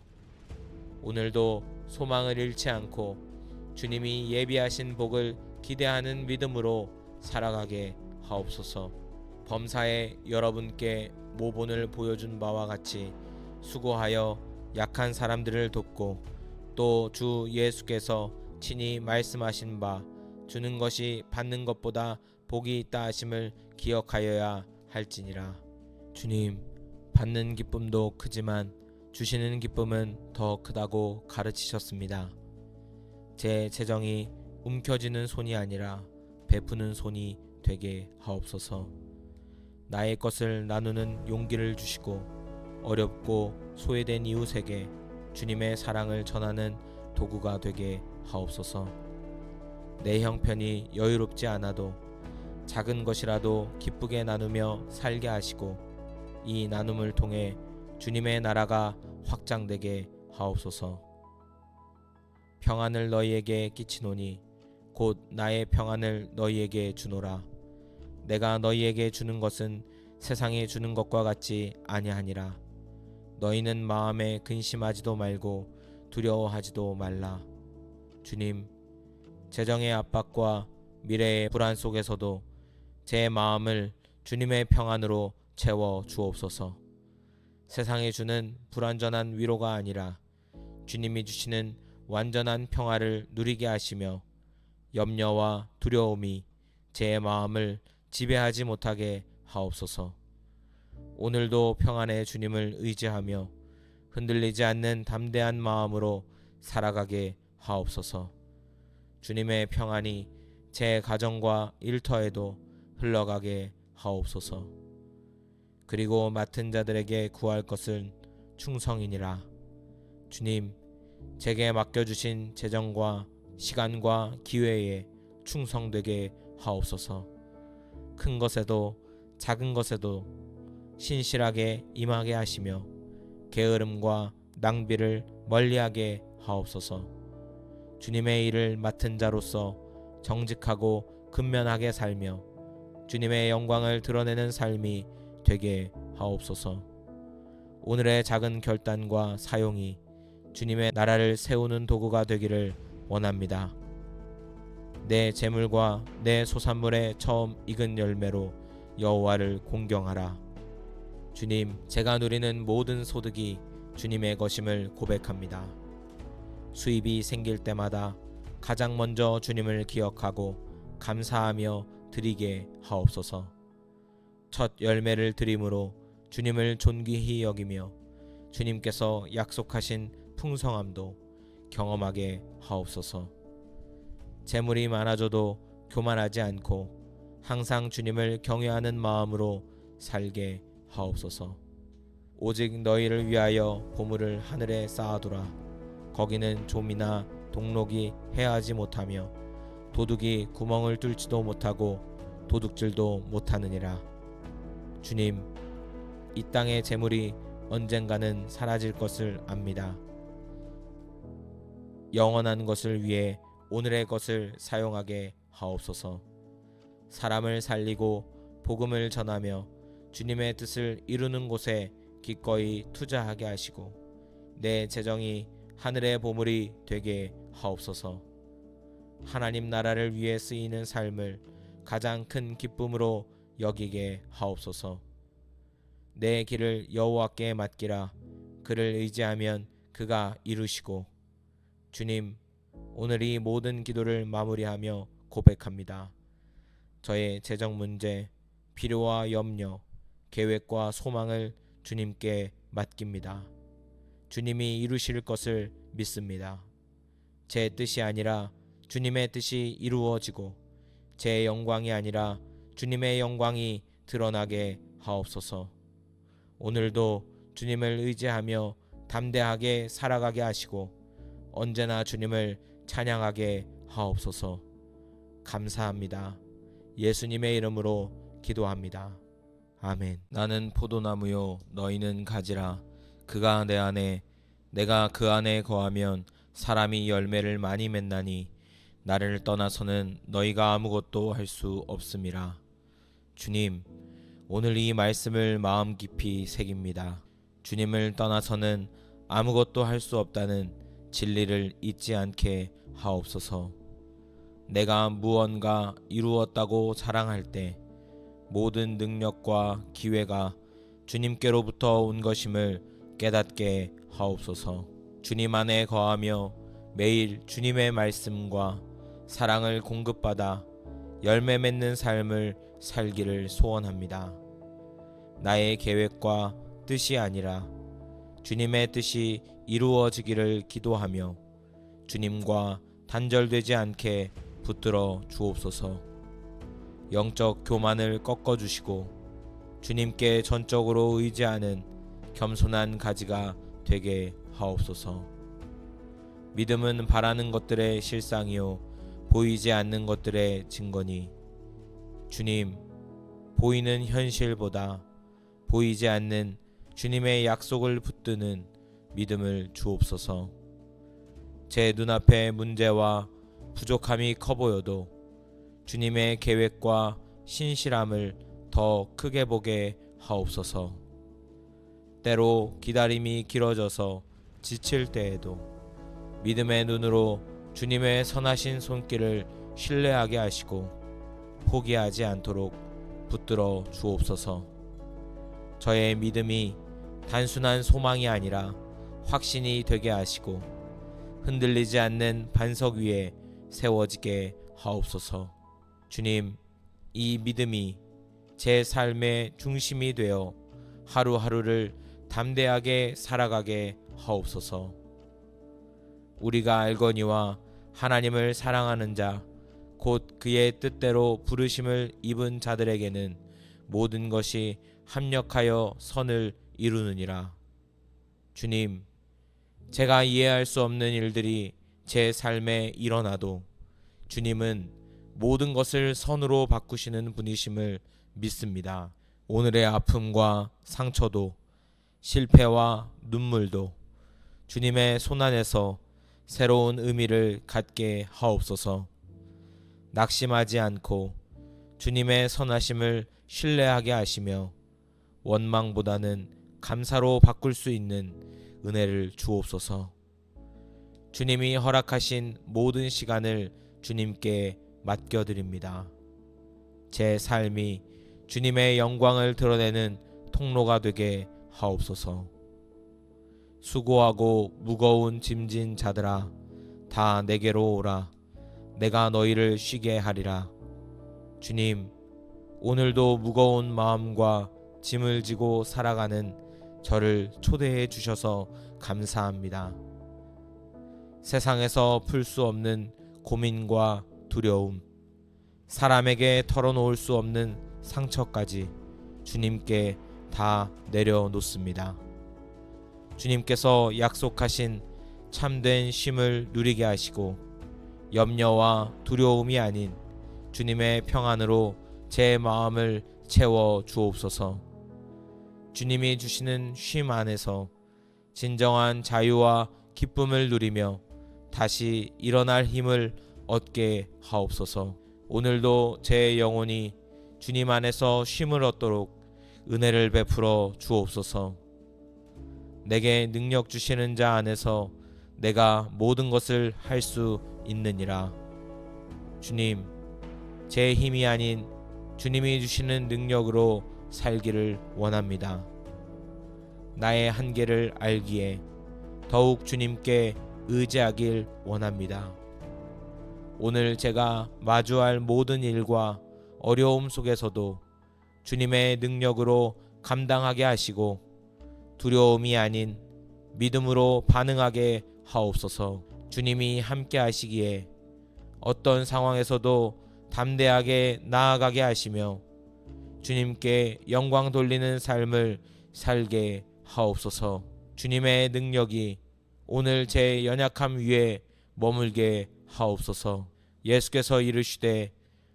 오늘도 소망을 잃지 않고 주님이 예비하신 복을 기대하는 믿음으로 살아가게 하옵소서. 범사에 여러분께 모본을 보여준 바와 같이 수고하여 약한 사람들을 돕고 또 주 예수께서 친히 말씀하신 바 주는 것이 받는 것보다 복이 있다 하심을 기억하여야 할지니라. 주님, 받는 기쁨도 크지만 주시는 기쁨은 더 크다고 가르치셨습니다. 제 재정이 움켜쥐는 손이 아니라 베푸는 손이 되게 하옵소서. 나의 것을 나누는 용기를 주시고 어렵고 소외된 이웃에게 주님의 사랑을 전하는 도구가 되게 하옵소서. 내 형편이 여유롭지 않아도 작은 것이라도 기쁘게 나누며 살게 하시고 이 나눔을 통해 주님의 나라가 확장되게 하옵소서. 평안을 너희에게 끼치노니 곧 나의 평안을 너희에게 주노라. 내가 너희에게 주는 것은 세상이 주는 것과 같지 아니하니라. 너희는 마음에 근심하지도 말고 두려워하지도 말라. 주님, 재정의 압박과 미래의 불안 속에서도 제 마음을 주님의 평안으로 채워 주옵소서. 세상이 주는 불완전한 위로가 아니라 주님이 주시는 완전한 평화를 누리게 하시며 염려와 두려움이 제 마음을 지배하지 못하게 하옵소서. 오늘도 평안의 주님을 의지하며 흔들리지 않는 담대한 마음으로 살아가게 하옵소서. 주님의 평안이 제 가정과 일터에도 흘러가게 하옵소서. 그리고 맡은 자들에게 구할 것은 충성이니라. 주님, 제게 맡겨주신 재정과 시간과 기회에 충성되게 하옵소서. 큰 것에도 작은 것에도 신실하게 임하게 하시며 게으름과 낭비를 멀리하게 하옵소서. 주님의 일을 맡은 자로서 정직하고 근면하게 살며 주님의 영광을 드러내는 삶이 되게 하옵소서. 오늘의 작은 결단과 사용이 주님의 나라를 세우는 도구가 되기를 원합니다. 내 재물과 내 소산물의 처음 익은 열매로 여호와를 공경하라. 주님, 제가 누리는 모든 소득이 주님의 것임을 고백합니다. 수입이 생길 때마다 가장 먼저 주님을 기억하고 감사하며 드리게 하옵소서. 첫 열매를 드림으로 주님을 존귀히 여기며 주님께서 약속하신 풍성함도 경험하게 하옵소서. 재물이 많아져도 교만하지 않고 항상 주님을 경외하는 마음으로 살게 하옵소서. 오직 너희를 위하여 보물을 하늘에 쌓아두라. 거기는 좀이나 동록이 해하지 못하며 도둑이 구멍을 뚫지도 못하고 도둑질도 못하느니라. 주님, 이 땅의 재물이 언젠가는 사라질 것을 압니다. 영원한 것을 위해 오늘의 것을 사용하게 하옵소서. 사람을 살리고 복음을 전하며 주님의 뜻을 이루는 곳에 기꺼이 투자하게 하시고 내 재정이 하늘의 보물이 되게 하옵소서. 하나님 나라를 위해 쓰이는 삶을 가장 큰 기쁨으로 여기게 하옵소서. 내 길을 여호와께 맡기라. 그를 의지하면 그가 이루시고. 주님, 오늘 이 모든 기도를 마무리하며 고백합니다. 저의 재정 문제, 필요와 염려, 계획과 소망을 주님께 맡깁니다. 주님이 이루실 것을 믿습니다. 제 뜻이 아니라 주님의 뜻이 이루어지고 제 영광이 아니라 주님의 영광이 드러나게 하옵소서. 오늘도 주님을 의지하며 담대하게 살아가게 하시고 언제나 주님을 찬양하게 하옵소서. 감사합니다. 예수님의 이름으로 기도합니다. 아멘. 나는 포도나무요 너희는 가지라. 그가 내 안에 내가 그 안에 거하면 사람이 열매를 많이 맺나니 나를 떠나서는 너희가 아무것도 할 수 없음이라. 주님, 오늘 이 말씀을 마음 깊이 새깁니다. 주님을 떠나서는 아무것도 할 수 없다는 진리를 잊지 않게 하옵소서. 내가 무언가 이루었다고 자랑할 때 모든 능력과 기회가 주님께로부터 온 것임을 깨닫게 하옵소서. 주님 안에 거하며 매일 주님의 말씀과 사랑을 공급받아 열매 맺는 삶을 살기를 소원합니다. 나의 계획과 뜻이 아니라 주님의 뜻이 이루어지기를 기도하며 주님과 단절되지 않게 붙들어 주옵소서. 영적 교만을 꺾어주시고 주님께 전적으로 의지하는 겸손한 가지가 되게 하옵소서. 믿음은 바라는 것들의 실상이요 보이지 않는 것들의 증거니 주님, 보이는 현실보다 보이지 않는 주님의 약속을 붙드는 믿음을 주옵소서. 제 눈앞의 문제와 부족함이 커 보여도 주님의 계획과 신실함을 더 크게 보게 하옵소서. 때로 기다림이 길어져서 지칠 때에도 믿음의 눈으로 주님의 선하신 손길을 신뢰하게 하시고 포기하지 않도록 붙들어 주옵소서. 저의 믿음이 단순한 소망이 아니라 확신이 되게 하시고 흔들리지 않는 반석 위에 세워지게 하옵소서. 주님, 이 믿음이 제 삶의 중심이 되어 하루하루를 담대하게 살아가게 하옵소서. 우리가 알거니와 하나님을 사랑하는 자, 곧 그의 뜻대로 부르심을 입은 자들에게는 모든 것이 합력하여 선을 이루느니라. 주님, 제가 이해할 수 없는 일들이 제 삶에 일어나도 주님은 모든 것을 선으로 바꾸시는 분이심을 믿습니다. 오늘의 아픔과 상처도 실패와 눈물도 주님의 손안에서 새로운 의미를 갖게 하옵소서. 낙심하지 않고 주님의 선하심을 신뢰하게 하시며 원망보다는 감사로 바꿀 수 있는 은혜를 주옵소서. 주님이 허락하신 모든 시간을 주님께 맡겨드립니다. 제 삶이 주님의 영광을 드러내는 통로가 되게 하옵소서. 수고하고 무거운 짐진 자들아, 다 내게로 오라. 내가 너희를 쉬게 하리라. 주님, 오늘도 무거운 마음과 짐을 지고 살아가는 저를 초대해 주셔서 감사합니다. 세상에서 풀 수 없는 고민과 두려움, 사람에게 털어놓을 수 없는 상처까지 주님께 다 내려놓습니다. 주님께서 약속하신 참된 쉼을 누리게 하시고 염려와 두려움이 아닌 주님의 평안으로 제 마음을 채워 주옵소서. 주님이 주시는 쉼 안에서 진정한 자유와 기쁨을 누리며 다시 일어날 힘을 얻게 하옵소서. 오늘도 제 영혼이 주님 안에서 쉼을 얻도록 은혜를 베풀어 주옵소서. 내게 능력 주시는 자 안에서 내가 모든 것을 할 수 있느니라. 주님, 제 힘이 아닌 주님이 주시는 능력으로 살기를 원합니다. 나의 한계를 알기에 더욱 주님께 의지하길 원합니다. 오늘 제가 마주할 모든 일과 어려움 속에서도 주님의 능력으로 감당하게 하시고 두려움이 아닌 믿음으로 반응하게 하옵소서. 주님이 함께 하시기에 어떤 상황에서도 담대하게 나아가게 하시며 주님께 영광 돌리는 삶을 살게 하옵소서. 주님의 능력이 오늘 제 연약함 위에 머물게 하옵소서. 예수께서 이르시되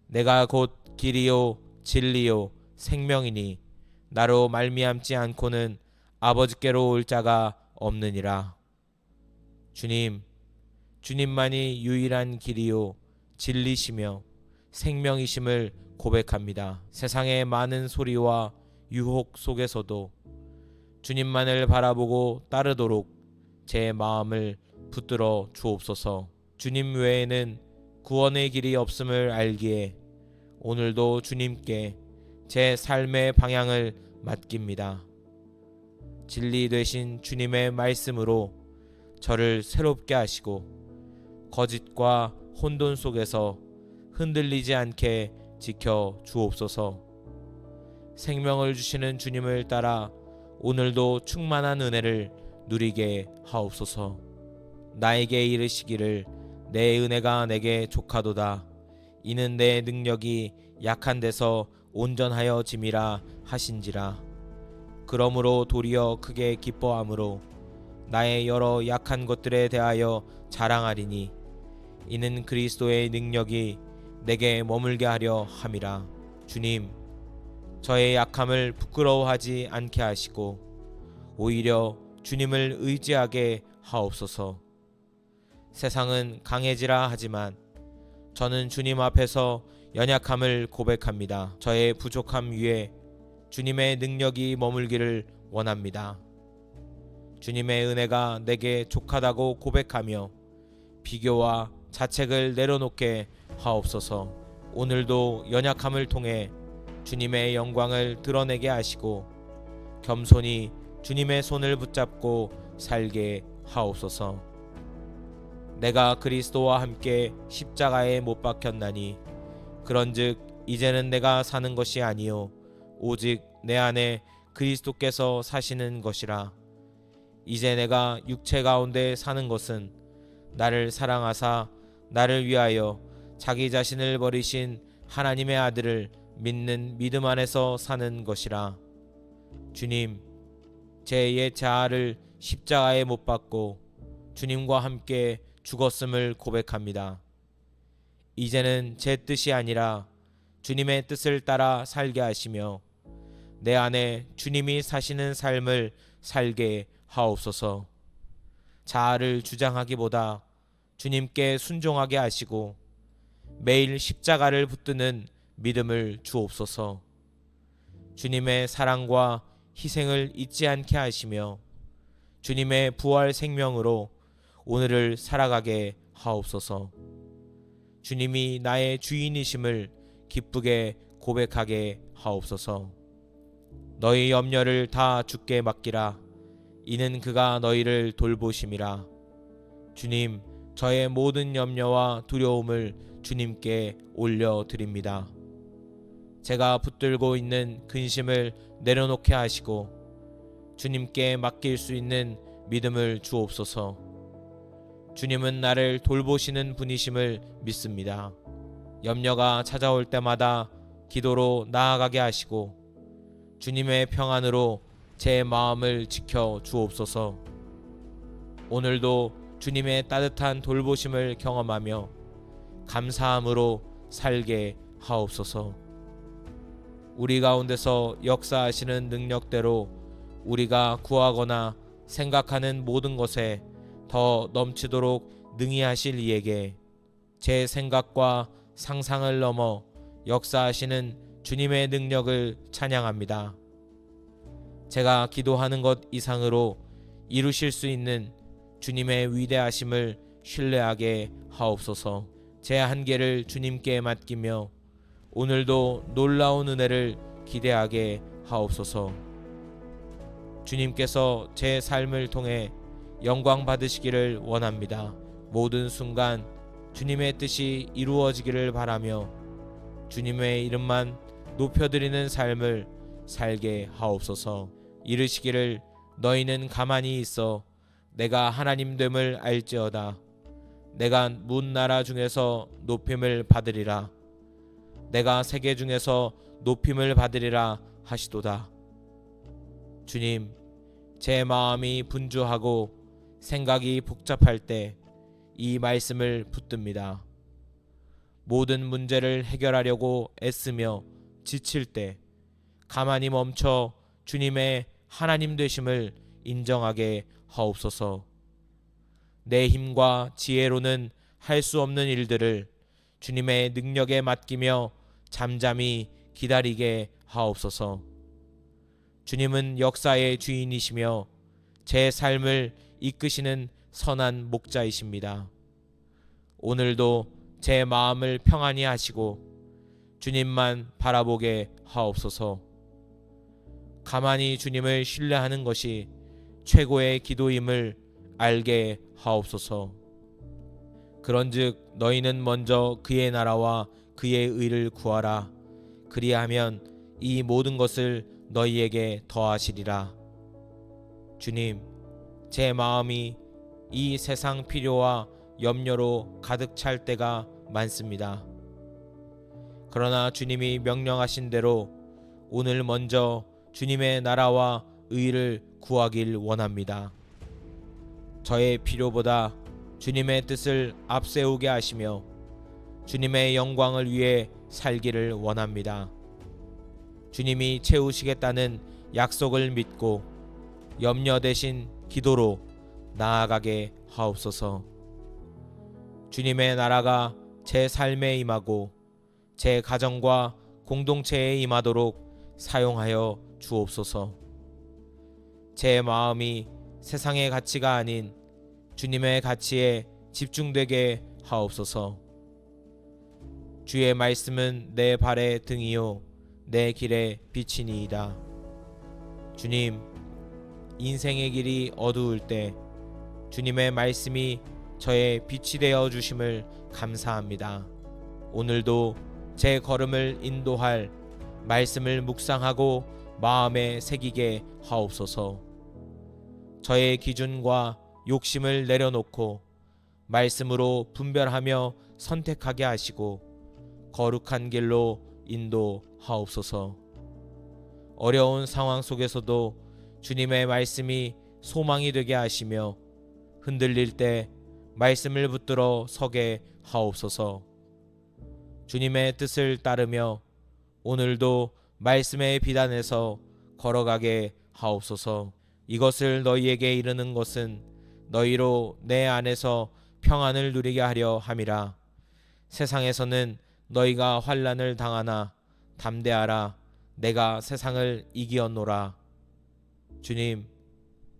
내가 곧 길이요 진리요 생명이니 나로 말미암지 않고는 아버지께로 올 자가 없느니라. 주님, 주님만이 유일한 길이요 진리시며 생명이심을 고백합니다. 세상의 많은 소리와 유혹 속에서도 주님만을 바라보고 따르도록 제 마음을 붙들어 주옵소서. 주님 외에는 구원의 길이 없음을 알기에 오늘도 주님께 제 삶의 방향을 맡깁니다. 진리 되신 주님의 말씀으로 저를 새롭게 하시고 거짓과 혼돈 속에서 흔들리지 않게 지켜 주옵소서. 생명을 주시는 주님을 따라 오늘도 충만한 은혜를 누리게 하옵소서. 나에게 이르시기를 내 은혜가 내게 족하도다. 이는 내 능력이 약한 데서 온전하여 짐이라 하신지라. 그러므로 도리어 크게 기뻐함으로 나의 여러 약한 것들에 대하여 자랑하리니 이는 그리스도의 능력이 내게 머물게 하려 함이라. 주님, 저의 약함을 부끄러워하지 않게 하시고 오히려 주님을 의지하게 하옵소서. 세상은 강해지라 하지만 저는 주님 앞에서 연약함을 고백합니다. 저의 부족함 위에 주님의 능력이 머물기를 원합니다. 주님의 은혜가 내게 족하다고 고백하며 비교와 자책을 내려놓게 하옵소서. 오늘도 연약함을 통해 주님의 영광을 드러내게 하시고 겸손히 주님의 손을 붙잡고 살게 하옵소서. 내가 그리스도와 함께 십자가에 못 박혔나니 그런즉 이제는 내가 사는 것이 아니요 오직 내 안에 그리스도께서 사시는 것이라. 이제 내가 육체 가운데 사는 것은 나를 사랑하사 나를 위하여 자기 자신을 버리신 하나님의 아들을 믿는 믿음 안에서 사는 것이라. 주님, 제 옛 자아를 십자가에 못 박고 주님과 함께 죽었음을 고백합니다. 이제는 제 뜻이 아니라 주님의 뜻을 따라 살게 하시며 내 안에 주님이 사시는 삶을 살게 하옵소서. 자아를 주장하기보다 주님께 순종하게 하시고 매일 십자가를 붙드는 믿음을 주옵소서. 주님의 사랑과 희생을 잊지 않게 하시며 주님의 부활 생명으로 오늘을 살아가게 하옵소서. 주님이 나의 주인이심을 기쁘게 고백하게 하옵소서. 너희 염려를 다 주께 맡기라. 이는 그가 너희를 돌보심이라. 주님, 저의 모든 염려와 두려움을 주님께 올려드립니다. 제가 붙들고 있는 근심을 내려놓게 하시고 주님께 맡길 수 있는 믿음을 주옵소서. 주님은 나를 돌보시는 분이심을 믿습니다. 염려가 찾아올 때마다 기도로 나아가게 하시고 주님의 평안으로 제 마음을 지켜 주옵소서. 오늘도 주님의 따뜻한 돌보심을 경험하며 감사함으로 살게 하옵소서. 우리 가운데서 역사하시는 능력대로 우리가 구하거나 생각하는 모든 것에 더 넘치도록 능히 하실 이에게 제 생각과 상상을 넘어 역사하시는 주님의 능력을 찬양합니다. 제가 기도하는 것 이상으로 이루실 수 있는 주님의 위대하심을 신뢰하게 하옵소서. 제 한계를 주님께 맡기며 오늘도 놀라운 은혜를 기대하게 하옵소서. 주님께서 제 삶을 통해 영광 받으시기를 원합니다. 모든 순간 주님의 뜻이 이루어지기를 바라며 주님의 이름만 높여드리는 삶을 살게 하옵소서. 이르시기를 너희는 가만히 있어 내가 하나님됨을 알지어다. 내가 문 나라 중에서 높임을 받으리라. 내가 세계 중에서 높임을 받으리라 하시도다. 주님, 제 마음이 분주하고 생각이 복잡할 때 이 말씀을 붙듭니다. 모든 문제를 해결하려고 애쓰며 지칠 때 가만히 멈춰 주님의 하나님 되심을 인정하게 하옵소서. 내 힘과 지혜로는 할 수 없는 일들을 주님의 능력에 맡기며 잠잠히 기다리게 하옵소서. 주님은 역사의 주인이시며 제 삶을 이끄시는 선한 목자이십니다. 오늘도 제 마음을 평안히 하시고 주님만 바라보게 하옵소서. 가만히 주님을 신뢰하는 것이 최고의 기도임을 알게 하옵소서. 그런즉 너희는 먼저 그의 나라와 그의 의를 구하라. 그리하면 이 모든 것을 너희에게 더하시리라. 주님, 제 마음이 이 세상 필요와 염려로 가득 찰 때가 많습니다. 그러나 주님이 명령하신 대로 오늘 먼저 주님의 나라와 의를 구하길 원합니다. 저의 필요보다 주님의 뜻을 앞세우게 하시며 주님의 영광을 위해 살기를 원합니다. 주님이 채우시겠다는 약속을 믿고 염려 대신 기도로 나아가게 하옵소서. 주님의 나라가 제 삶에 임하고 제 가정과 공동체에 임하도록 사용하여 주옵소서. 제 마음이 세상의 가치가 아닌 주님의 가치에 집중되게 하옵소서. 주의 말씀은 내 발의 등이요 내 길의 빛이니이다. 주님, 인생의 길이 어두울 때 주님의 말씀이 저의 빛이 되어 주심을 감사합니다. 오늘도 제 걸음을 인도할 말씀을 묵상하고 마음에 새기게 하옵소서. 저의 기준과 욕심을 내려놓고 말씀으로 분별하며 선택하게 하시고 거룩한 길로 인도하옵소서. 어려운 상황 속에서도 주님의 말씀이 소망이 되게 하시며 흔들릴 때 말씀을 붙들어 서게 하옵소서. 주님의 뜻을 따르며 오늘도 말씀의 비단에서 걸어가게 하옵소서. 이것을 너희에게 이르는 것은 너희로 내 안에서 평안을 누리게 하려 함이라. 세상에서는 너희가 환난을 당하나 담대하라. 내가 세상을 이기었노라. 주님,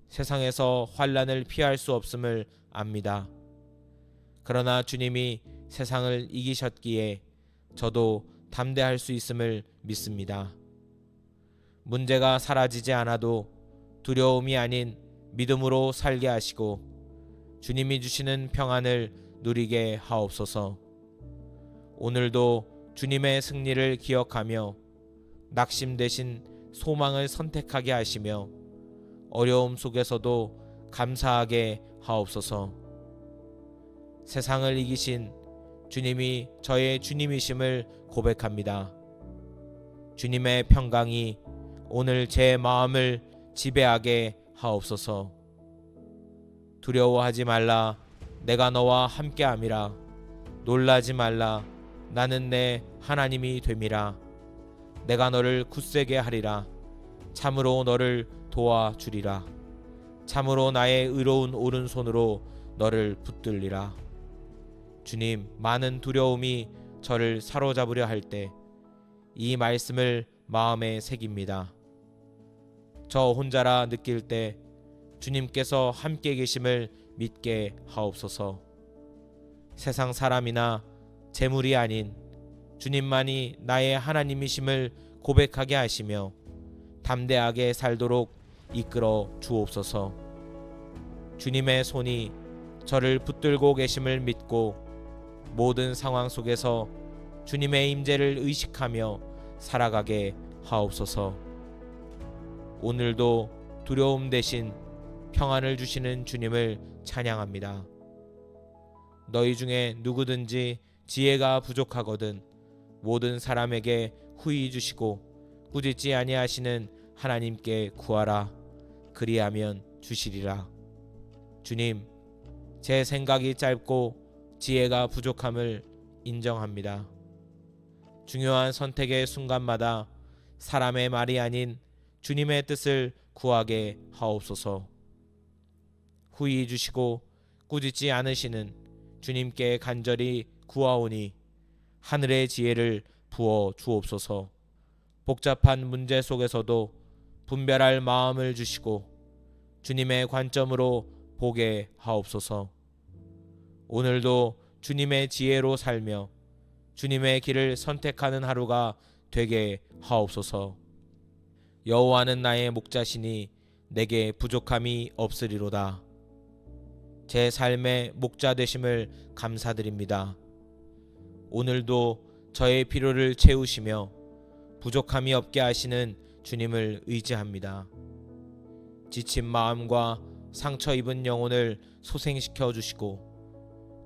세상에서 환난을 피할 수 없음을 압니다. 그러나 주님이 세상을 이기셨기에 저도 담대할 수 있음을 믿습니다. 문제가 사라지지 않아도 두려움이 아닌 믿음으로 살게 하시고 주님이 주시는 평안을 누리게 하옵소서. 오늘도 주님의 승리를 기억하며 낙심 대신 소망을 선택하게 하시며 어려움 속에서도 감사하게 하옵소서. 세상을 이기신 주님이 저의 주님이심을 고백합니다. 주님의 평강이 오늘 제 마음을 지배하게 하옵소서. 두려워하지 말라, 내가 너와 함께함이라. 놀라지 말라, 나는 내 하나님이 됨이라. 내가 너를 굳세게 하리라. 참으로 너를 도와주리라. 참으로 나의 의로운 오른손으로 너를 붙들리라. 주님, 많은 두려움이 저를 사로잡으려 할 때 이 말씀을 마음에 새깁니다. 저 혼자라 느낄 때 주님께서 함께 계심을 믿게 하옵소서. 세상 사람이나 재물이 아닌 주님만이 나의 하나님이심을 고백하게 하시며 담대하게 살도록 이끌어 주옵소서. 주님의 손이 저를 붙들고 계심을 믿고 모든 상황 속에서 주님의 임재를 의식하며 살아가게 하옵소서. 오늘도 두려움 대신 평안을 주시는 주님을 찬양합니다. 너희 중에 누구든지 지혜가 부족하거든 모든 사람에게 후히 주시고 꾸짖지 아니하시는 하나님께 구하라. 그리하면 주시리라. 주님, 제 생각이 짧고 지혜가 부족함을 인정합니다. 중요한 선택의 순간마다 사람의 말이 아닌 주님의 뜻을 구하게 하옵소서. 후히 주시고 꾸짖지 않으시는 주님께 간절히 구하오니 하늘의 지혜를 부어 주옵소서. 복잡한 문제 속에서도 분별할 마음을 주시고 주님의 관점으로 보게 하옵소서. 오늘도 주님의 지혜로 살며 주님의 길을 선택하는 하루가 되게 하옵소서. 여호와는 나의 목자시니 내게 부족함이 없으리로다. 제 삶의 목자 되심을 감사드립니다. 오늘도 저의 필요를 채우시며 부족함이 없게 하시는 주님을 의지합니다. 지친 마음과 상처 입은 영혼을 소생시켜 주시고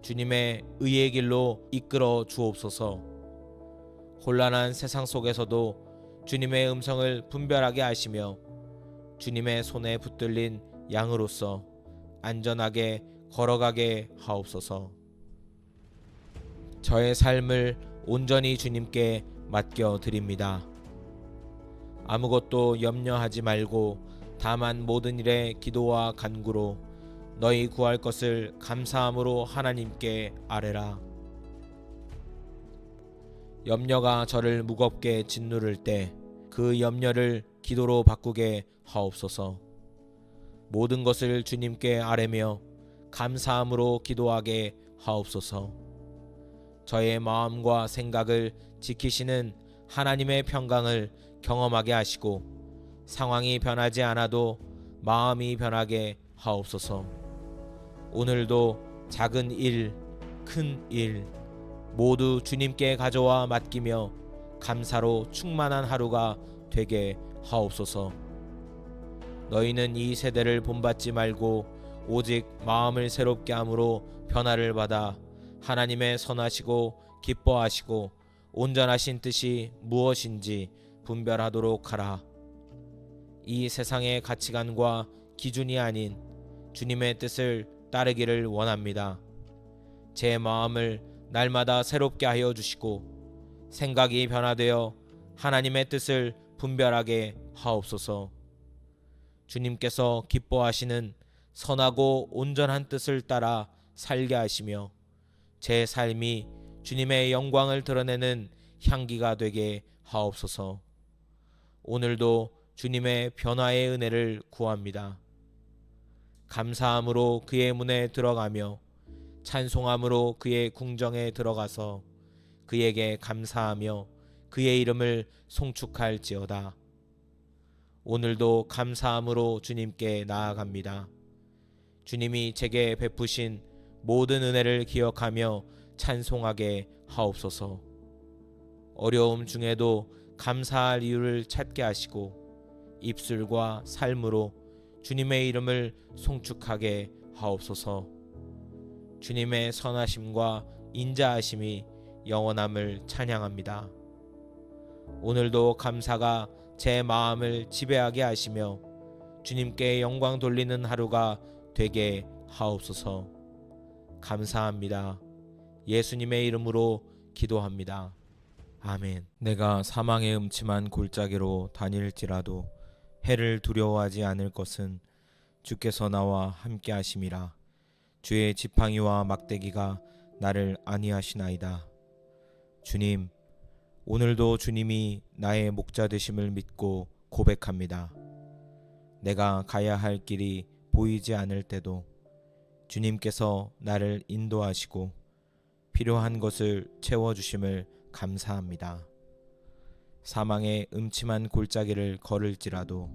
주님의 의의 길로 이끌어 주옵소서. 혼란한 세상 속에서도 주님의 음성을 분별하게 하시며 주님의 손에 붙들린 양으로서 안전하게 걸어가게 하옵소서. 저의 삶을 온전히 주님께 맡겨 드립니다. 아무것도 염려하지 말고 다만 모든 일에 기도와 간구로 너희 구할 것을 감사함으로 하나님께 아뢰라. 염려가 저를 무겁게 짓누를 때 그 염려를 기도로 바꾸게 하옵소서. 모든 것을 주님께 아뢰며 감사함으로 기도하게 하옵소서. 저의 마음과 생각을 지키시는 하나님의 평강을 경험하게 하시고 상황이 변하지 않아도 마음이 변하게 하옵소서. 오늘도 작은 일, 큰 일 모두 주님께 가져와 맡기며 감사로 충만한 하루가 되게 하옵소서. 너희는 이 세대를 본받지 말고 오직 마음을 새롭게 함으로 변화를 받아 하나님의 선하시고 기뻐하시고 온전하신 뜻이 무엇인지 분별하도록 하라. 이 세상의 가치관과 기준이 아닌 주님의 뜻을 따르기를 원합니다. 제 마음을 날마다 새롭게 하여 주시고 생각이 변화되어 하나님의 뜻을 분별하게 하옵소서. 주님께서 기뻐하시는 선하고 온전한 뜻을 따라 살게 하시며 제 삶이 주님의 영광을 드러내는 향기가 되게 하옵소서. 오늘도 주님의 변화의 은혜를 구합니다. 감사함으로 그의 문에 들어가며 찬송함으로 그의 궁정에 들어가서 그에게 감사하며 그의 이름을 송축할지어다. 오늘도 감사함으로 주님께 나아갑니다. 주님이 제게 베푸신 모든 은혜를 기억하며 찬송하게 하옵소서. 어려움 중에도 감사할 이유를 찾게 하시고 입술과 삶으로 주님의 이름을 송축하게 하옵소서. 주님의 선하심과 인자하심이 영원함을 찬양합니다. 오늘도 감사가 제 마음을 지배하게 하시며 주님께 영광 돌리는 하루가 되게 하옵소서. 감사합니다. 예수님의 이름으로 기도합니다. 아멘. 내가 사망의 음침한 골짜기로 다닐지라도 해를 두려워하지 않을 것은 주께서 나와 함께 하심이라. 주의 지팡이와 막대기가 나를 안위하시나이다. 주님, 오늘도 주님이 나의 목자 되심을 믿고 고백합니다. 내가 가야 할 길이 보이지 않을 때도 주님께서 나를 인도하시고 필요한 것을 채워주심을 감사합니다. 사망의 음침한 골짜기를 걸을지라도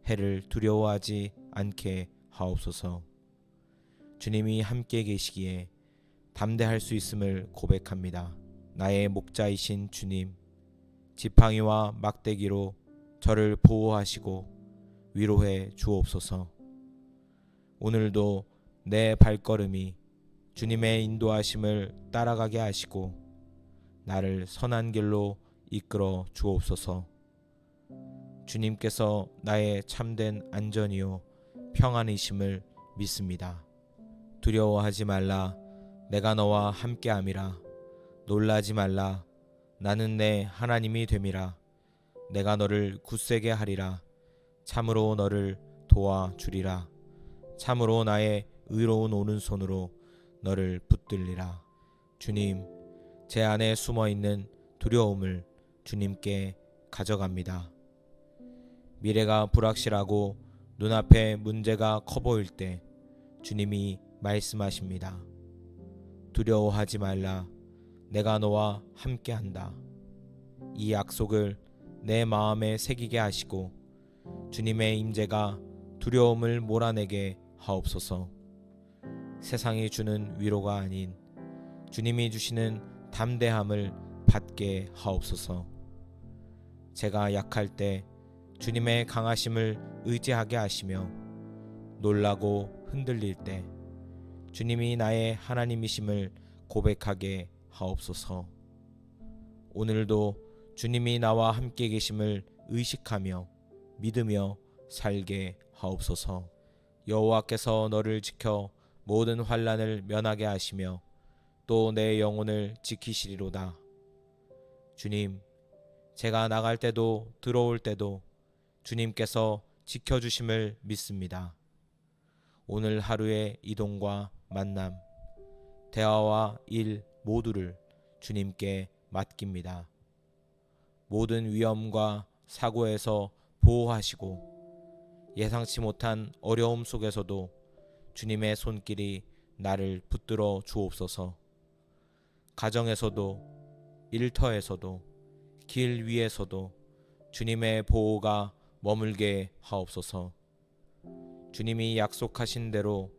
해를 두려워하지 않게 하옵소서. 주님이 함께 계시기에 담대할 수 있음을 고백합니다. 나의 목자이신 주님, 지팡이와 막대기로 저를 보호하시고 위로해 주옵소서. 오늘도 내 발걸음이 주님의 인도하심을 따라가게 하시고 나를 선한 길로 이끌어 주옵소서. 주님께서 나의 참된 안전이요 평안이심을 믿습니다. 두려워하지 말라, 내가 너와 함께함이라. 놀라지 말라, 나는 내 하나님이 됨이라. 내가 너를 굳세게 하리라. 참으로 너를 도와주리라. 참으로 나의 의로운 오른손으로 너를 붙들리라. 주님, 제 안에 숨어있는 두려움을 주님께 가져갑니다. 미래가 불확실하고 눈앞에 문제가 커 보일 때 주님이 말씀하십니다. 두려워하지 말라, 내가 너와 함께한다. 이 약속을 내 마음에 새기게 하시고 주님의 임재가 두려움을 몰아내게 하옵소서. 세상이 주는 위로가 아닌 주님이 주시는 담대함을 받게 하옵소서. 제가 약할 때 주님의 강하심을 의지하게 하시며 놀라고 흔들릴 때 주님이 나의 하나님이심을 고백하게 하옵소서. 오늘도 주님이 나와 함께 계심을 의식하며 믿으며 살게 하옵소서. 여호와께서 너를 지켜 모든 환난을 면하게 하시며 또 내 영혼을 지키시리로다. 주님, 제가 나갈 때도 들어올 때도 주님께서 지켜주심을 믿습니다. 오늘 하루의 이동과 만남, 대화와 일 모두를 주님께 맡깁니다. 모든 위험과 사고에서 보호하시고 예상치 못한 어려움 속에서도 주님의 손길이 나를 붙들어 주옵소서. 가정에서도 일터에서도 길 위에서도 주님의 보호가 머물게 하옵소서. 주님이 약속하신 대로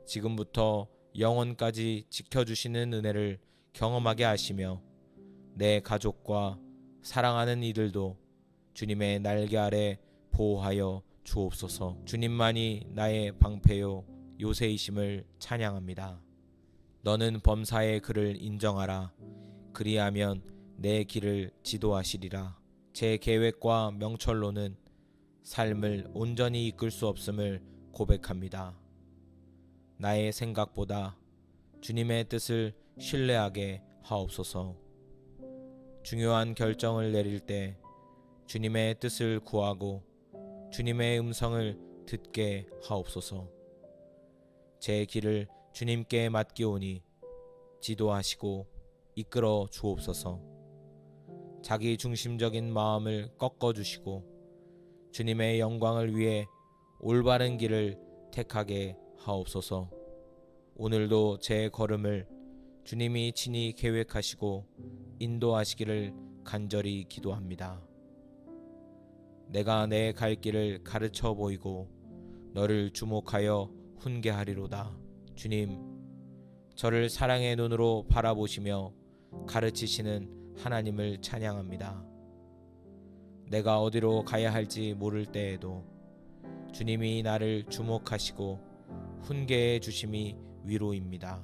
지금부터 영원까지 지켜주시는 은혜를 경험하게 하시며 내 가족과 사랑하는 이들도 주님의 날개 아래 보호하여 주옵소서. 주님만이 나의 방패요 요새이심을 찬양합니다. 너는 범사의 그를 인정하라. 그리하면 내 길을 지도하시리라. 제 계획과 명철로는 삶을 온전히 이끌 수 없음을 고백합니다. 나의 생각보다 주님의 뜻을 신뢰하게 하옵소서. 중요한 결정을 내릴 때 주님의 뜻을 구하고 주님의 음성을 듣게 하옵소서. 제 길을 주님께 맡기오니 지도하시고 이끌어 주옵소서. 자기 중심적인 마음을 꺾어주시고 주님의 영광을 위해 올바른 길을 택하게 하옵소서. 오늘도 제 걸음을 주님이 친히 계획하시고 인도하시기를 간절히 기도합니다. 내가 내 갈 길을 가르쳐 보이고 너를 주목하여 훈계하리로다. 주님, 저를 사랑의 눈으로 바라보시며 가르치시는 하나님을 찬양합니다. 내가 어디로 가야 할지 모를 때에도 주님이 나를 주목하시고 훈계해 주심이 위로입니다.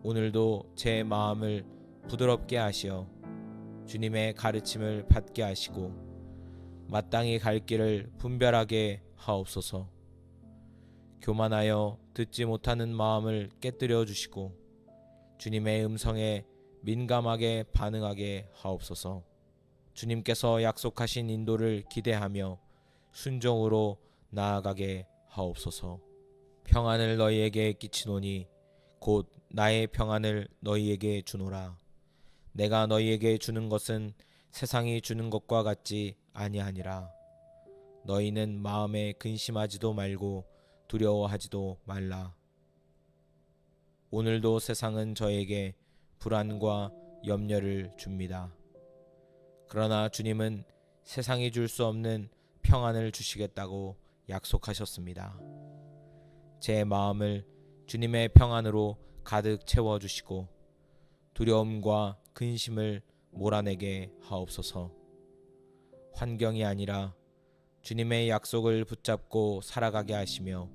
오늘도 제 마음을 부드럽게 하시어 주님의 가르침을 받게 하시고 마땅히 갈 길을 분별하게 하옵소서. 교만하여 듣지 못하는 마음을 깨뜨려 주시고 주님의 음성에 민감하게 반응하게 하옵소서. 주님께서 약속하신 인도를 기대하며 순종으로 나아가게 하옵소서. 평안을 너희에게 끼치노니 곧 나의 평안을 너희에게 주노라. 내가 너희에게 주는 것은 세상이 주는 것과 같지 아니하니라. 너희는 마음에 근심하지도 말고 두려워하지도 말라. 오늘도 세상은 저에게 불안과 염려를 줍니다. 그러나 주님은 세상이 줄 수 없는 평안을 주시겠다고 약속하셨습니다. 제 마음을 주님의 평안으로 가득 채워주시고 두려움과 근심을 몰아내게 하옵소서. 환경이 아니라 주님의 약속을 붙잡고 살아가게 하시며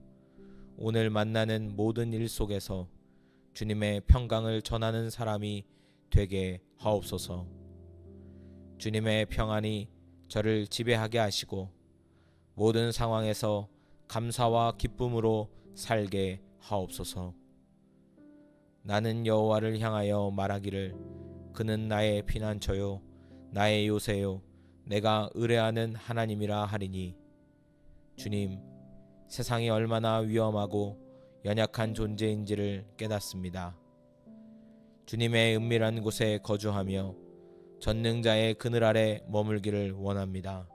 오늘 만나는 모든 일 속에서 주님의 평강을 전하는 사람이 되게 하옵소서. 주님의 평안이 저를 지배하게 하시고 모든 상황에서 감사와 기쁨으로 살게 하옵소서. 나는 여호와를 향하여 말하기를 그는 나의 피난처요 나의 요새요 내가 의뢰하는 하나님이라 하리니. 주님, 세상이 얼마나 위험하고 연약한 존재인지를 깨닫습니다. 주님의 은밀한 곳에 거주하며 전능자의 그늘 아래 머물기를 원합니다.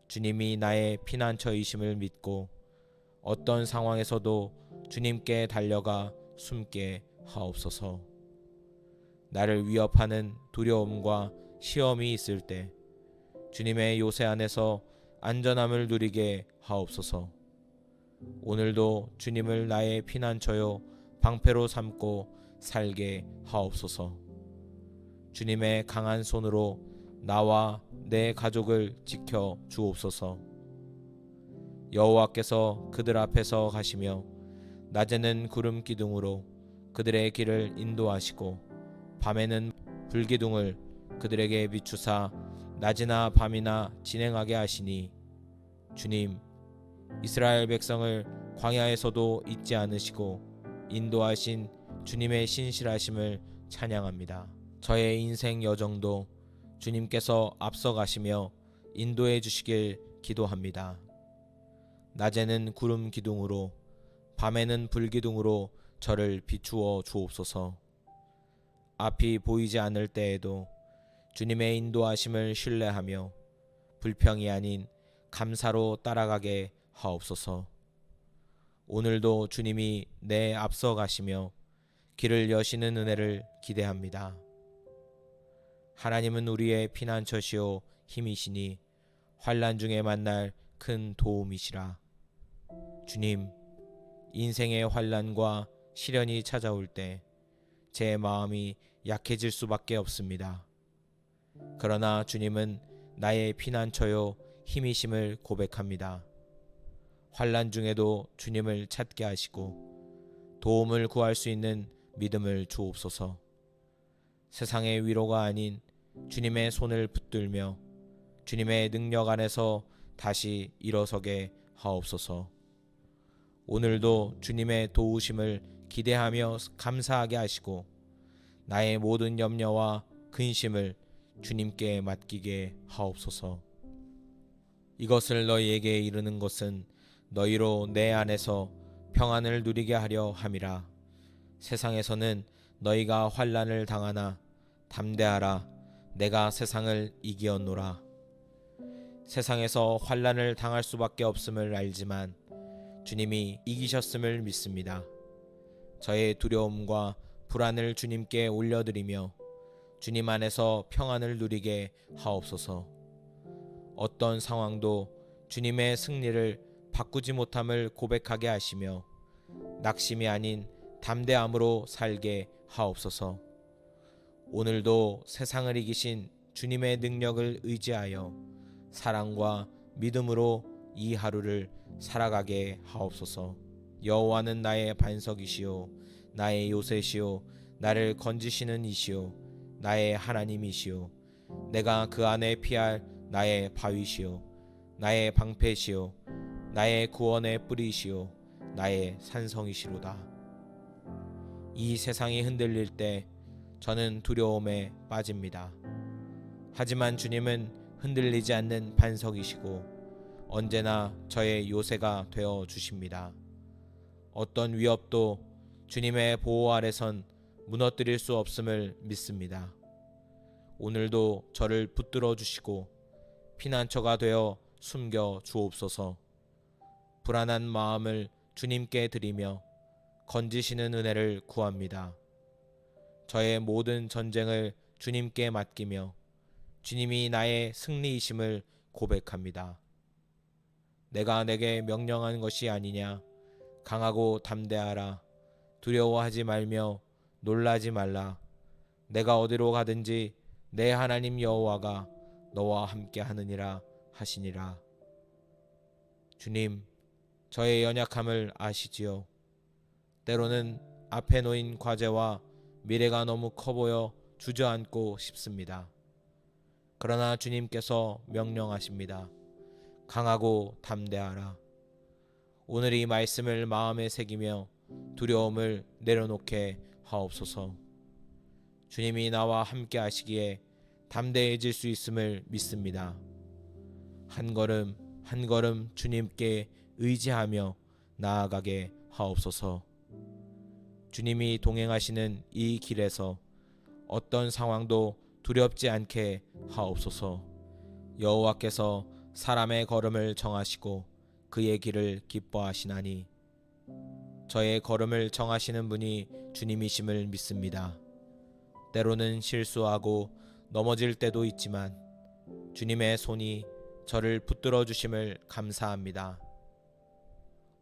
주님이 나의 피난처이심을 믿고 어떤 상황에서도 주님께 달려가 숨게 하옵소서. 나를 위협하는 두려움과 시험이 있을 때 주님의 요새 안에서 안전함을 누리게 하옵소서. 오늘도 주님을 나의 피난처요 방패로 삼고 살게 하옵소서. 주님의 강한 손으로 나와 내 가족을 지켜 주옵소서. 여호와께서 그들 앞에서 가시며 낮에는 구름 기둥으로 그들의 길을 인도하시고 밤에는 불기둥을 그들에게 비추사 낮이나 밤이나 진행하게 하시니. 주님, 이스라엘 백성을 광야에서도 잊지 않으시고 인도하신 주님의 신실하심을 찬양합니다. 저의 인생 여정도 주님께서 앞서가시며 인도해 주시길 기도합니다. 낮에는 구름 기둥으로 밤에는 불기둥으로 저를 비추어 주옵소서. 앞이 보이지 않을 때에도 주님의 인도하심을 신뢰하며 불평이 아닌 감사로 따라가게 하옵소서. 오늘도 주님이 내 앞서 가시며 길을 여시는 은혜를 기대합니다. 하나님은 우리의 피난처시오 힘이시니 환난 중에 만날 큰 도움이시라. 주님, 인생의 환난과 시련이 찾아올 때 제 마음이 약해질 수밖에 없습니다. 그러나 주님은 나의 피난처요 힘이심을 고백합니다. 환난 중에도 주님을 찾게 하시고 도움을 구할 수 있는 믿음을 주옵소서. 세상의 위로가 아닌 주님의 손을 붙들며 주님의 능력 안에서 다시 일어서게 하옵소서. 오늘도 주님의 도우심을 기대하며 감사하게 하시고 나의 모든 염려와 근심을 주님께 맡기게 하옵소서. 이것을 너희에게 이르는 것은 너희로 내 안에서 평안을 누리게 하려 함이라. 세상에서는 너희가 환난을 당하나 담대하라. 내가 세상을 이기었노라. 세상에서 환난을 당할 수밖에 없음을 알지만 주님이 이기셨음을 믿습니다. 저의 두려움과 불안을 주님께 올려드리며 주님 안에서 평안을 누리게 하옵소서. 어떤 상황도 주님의 승리를 바꾸지 못함을 고백하게 하시며 낙심이 아닌 담대함으로 살게 하옵소서. 오늘도 세상을 이기신 주님의 능력을 의지하여 사랑과 믿음으로 이 하루를 살아가게 하옵소서. 여호와는 나의 반석이시요 나의 요새시요 나를 건지시는 이시요 나의 하나님이시요 내가 그 안에 피할 나의 바위시요 나의 방패시요 나의 구원의 뿌리시요 나의 산성이시로다. 이 세상이 흔들릴 때 저는 두려움에 빠집니다. 하지만 주님은 흔들리지 않는 반석이시고 언제나 저의 요새가 되어 주십니다. 어떤 위협도 주님의 보호 아래선 무너뜨릴 수 없음을 믿습니다. 오늘도 저를 붙들어 주시고 피난처가 되어 숨겨 주옵소서. 불안한 마음을 주님께 드리며 건지시는 은혜를 구합니다. 저의 모든 전쟁을 주님께 맡기며 주님이 나의 승리이심을 고백합니다. 내가 내게 명령한 것이 아니냐. 강하고 담대하라. 두려워하지 말며 놀라지 말라. 내가 어디로 가든지 내 하나님 여호와가 너와 함께 하느니라 하시니라. 주님, 저의 연약함을 아시지요. 때로는 앞에 놓인 과제와 미래가 너무 커 보여 주저앉고 싶습니다. 그러나 주님께서 명령하십니다. 강하고 담대하라. 오늘 이 말씀을 마음에 새기며 두려움을 내려놓게 하옵소서. 주님이 나와 함께 하시기에 담대해질 수 있음을 믿습니다. 한 걸음 한 걸음 주님께 의지하며 나아가게 하옵소서. 주님이 동행하시는 이 길에서 어떤 상황도 두렵지 않게 하옵소서. 여호와께서 사람의 걸음을 정하시고 그의 길을 기뻐하시나니 저의 걸음을 정하시는 분이 주님이심을 믿습니다. 때로는 실수하고 넘어질 때도 있지만 주님의 손이 저를 붙들어 주심을 감사합니다.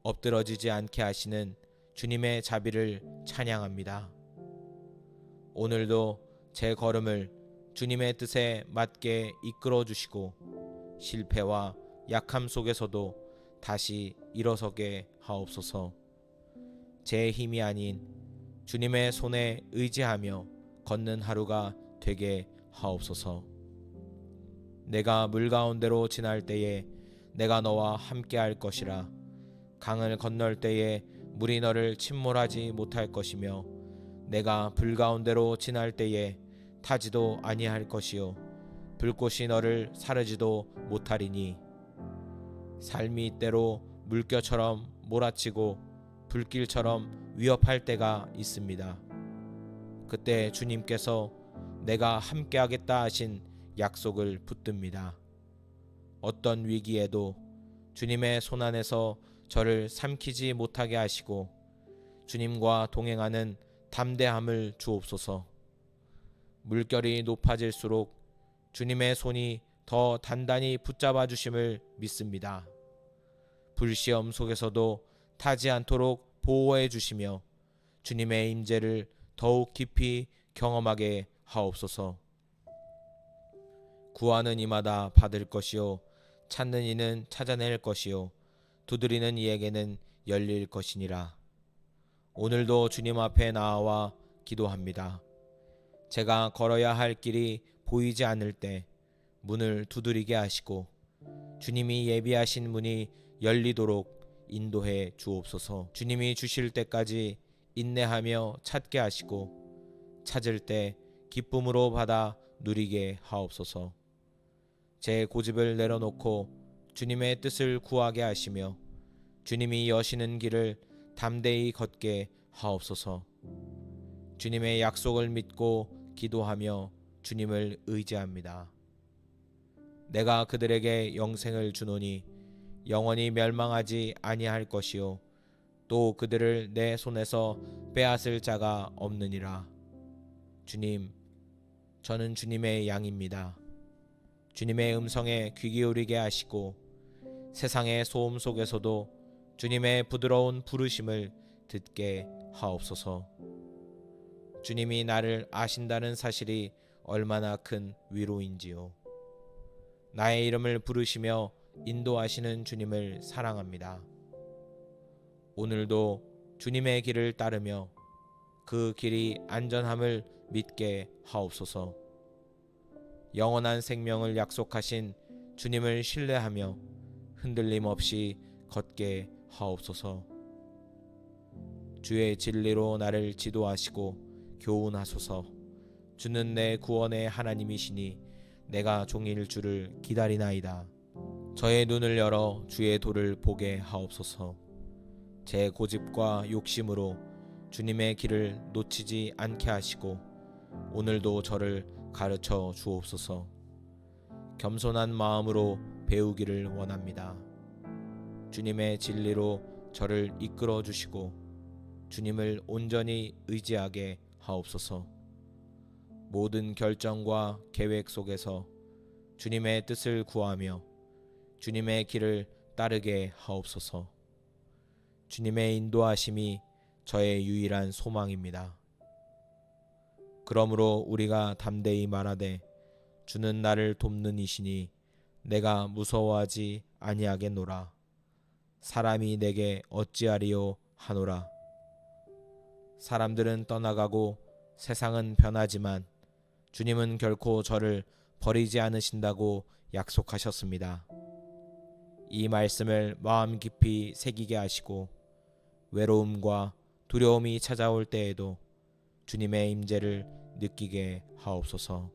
엎드러지지 않게 하시는 주님의 자비를 찬양합니다. 오늘도 제 걸음을 주님의 뜻에 맞게 이끌어 주시고 실패와 약함 속에서도 다시 일어서게 하옵소서. 제 힘이 아닌 주님의 손에 의지하며 걷는 하루가 되게 하옵소서. 내가 물 가운데로 지날 때에 내가 너와 함께 할 것이라. 강을 건널 때에 물이 너를 침몰하지 못할 것이며 내가 불 가운데로 지날 때에 타지도 아니할 것이요 불꽃이 너를 사르지도 못하리니 삶이 때로 물결처럼 몰아치고 불길처럼 위협할 때가 있습니다. 그때 주님께서 내가 함께하겠다 하신 약속을 붙듭니다. 어떤 위기에도 주님의 손안에서 저를 삼키지 못하게 하시고 주님과 동행하는 담대함을 주옵소서. 물결이 높아질수록 주님의 손이 더 단단히 붙잡아 주심을 믿습니다. 불시험 속에서도 타지 않도록 보호해 주시며 주님의 임재를 더욱 깊이 경험하게 하옵소서. 구하는 이마다 받을 것이요 찾는 이는 찾아낼 것이요 두드리는 이에게는 열릴 것이니라. 오늘도 주님 앞에 나와 기도합니다. 제가 걸어야 할 길이 보이지 않을 때 문을 두드리게 하시고 주님이 예비하신 문이 열리도록 인도해 주옵소서. 주님이 주실 때까지 인내하며 찾게 하시고 찾을 때 기쁨으로 받아 누리게 하옵소서. 제 고집을 내려놓고 주님의 뜻을 구하게 하시며 주님이 여시는 길을 담대히 걷게 하옵소서. 주님의 약속을 믿고 기도하며 주님을 의지합니다. 내가 그들에게 영생을 주노니 영원히 멸망하지 아니할 것이요 또 그들을 내 손에서 빼앗을 자가 없느니라. 주님, 저는 주님의 양입니다. 주님의 음성에 귀 기울이게 하시고 세상의 소음 속에서도 주님의 부드러운 부르심을 듣게 하옵소서. 주님이 나를 아신다는 사실이 얼마나 큰 위로인지요. 나의 이름을 부르시며 인도하시는 주님을 사랑합니다. 오늘도 주님의 길을 따르며 그 길이 안전함을 믿게 하옵소서. 영원한 생명을 약속하신 주님을 신뢰하며 흔들림 없이 걷게 하옵소서. 주의 진리로 나를 지도하시고 교훈하소서. 주는 내 구원의 하나님이시니 내가 종일 주를 기다리나이다. 저의 눈을 열어 주의 도를 보게 하옵소서. 제 고집과 욕심으로 주님의 길을 놓치지 않게 하시고 오늘도 저를 가르쳐 주옵소서. 겸손한 마음으로 배우기를 원합니다. 주님의 진리로 저를 이끌어 주시고 주님을 온전히 의지하게 하옵소서. 모든 결정과 계획 속에서 주님의 뜻을 구하며 주님의 길을 따르게 하옵소서. 주님의 인도하심이 저의 유일한 소망입니다. 그러므로 우리가 담대히 말하되 주는 나를 돕는 이시니 내가 무서워하지 아니하겠노라. 사람이 내게 어찌하리요 하노라. 사람들은 떠나가고 세상은 변하지만 주님은 결코 저를 버리지 않으신다고 약속하셨습니다. 이 말씀을 마음 깊이 새기게 하시고 외로움과 두려움이 찾아올 때에도 주님의 임재를 느끼게 하옵소서.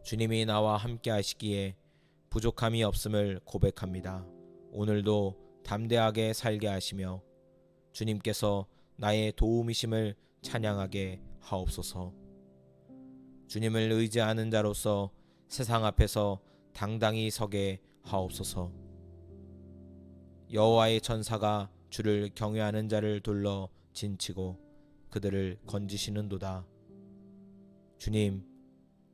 주님이 나와 함께 하시기에 부족함이 없음을 고백합니다. 오늘도 담대하게 살게 하시며 주님께서 나의 도움이심을 찬양하게 하옵소서. 주님을 의지하는 자로서 세상 앞에서 당당히 서게 하옵소서. 여호와의 천사가 주를 경외하는 자를 둘러 진치고 그들을 건지시는도다. 주님,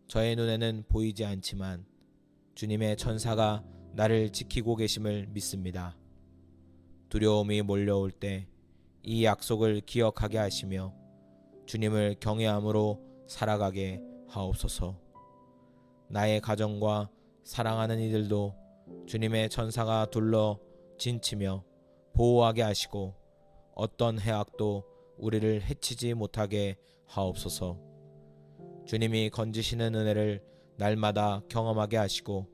저의 눈에는 보이지 않지만 주님의 천사가 나를 지키고 계심을 믿습니다. 두려움이 몰려올 때 이 약속을 기억하게 하시며 주님을 경외함으로 살아가게 하옵소서. 나의 가정과 사랑하는 이들도 주님의 천사가 둘러 진치며 보호하게 하시고 어떤 해악도 우리를 해치지 못하게 하옵소서. 주님이 건지시는 은혜를 날마다 경험하게 하시고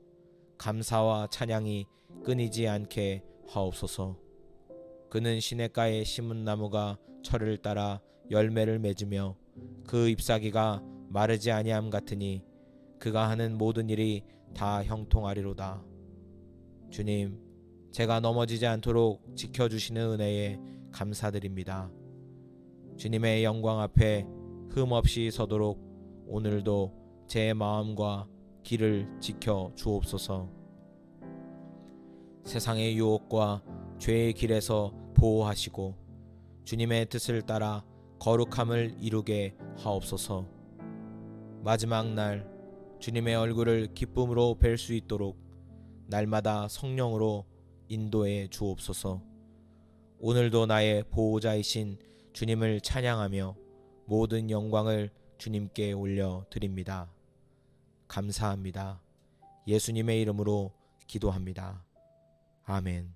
감사와 찬양이 끊이지 않게 하옵소서. 그는 시냇가에 심은 나무가 철을 따라 열매를 맺으며 그 잎사귀가 마르지 아니함 같으니 그가 하는 모든 일이 다 형통하리로다. 주님, 제가 넘어지지 않도록 지켜주시는 은혜에 감사드립니다. 주님의 영광 앞에 흠없이 서도록 오늘도 제 마음과 길을 지켜 주옵소서. 세상의 유혹과 죄의 길에서 보호하시고 주님의 뜻을 따라 거룩함을 이루게 하옵소서. 마지막 날 주님의 얼굴을 기쁨으로 뵐 수 있도록 날마다 성령으로 인도해 주옵소서. 오늘도 나의 보호자이신 주님을 찬양하며 모든 영광을 주님께 올려드립니다. 감사합니다. 예수님의 이름으로 기도합니다. 아멘.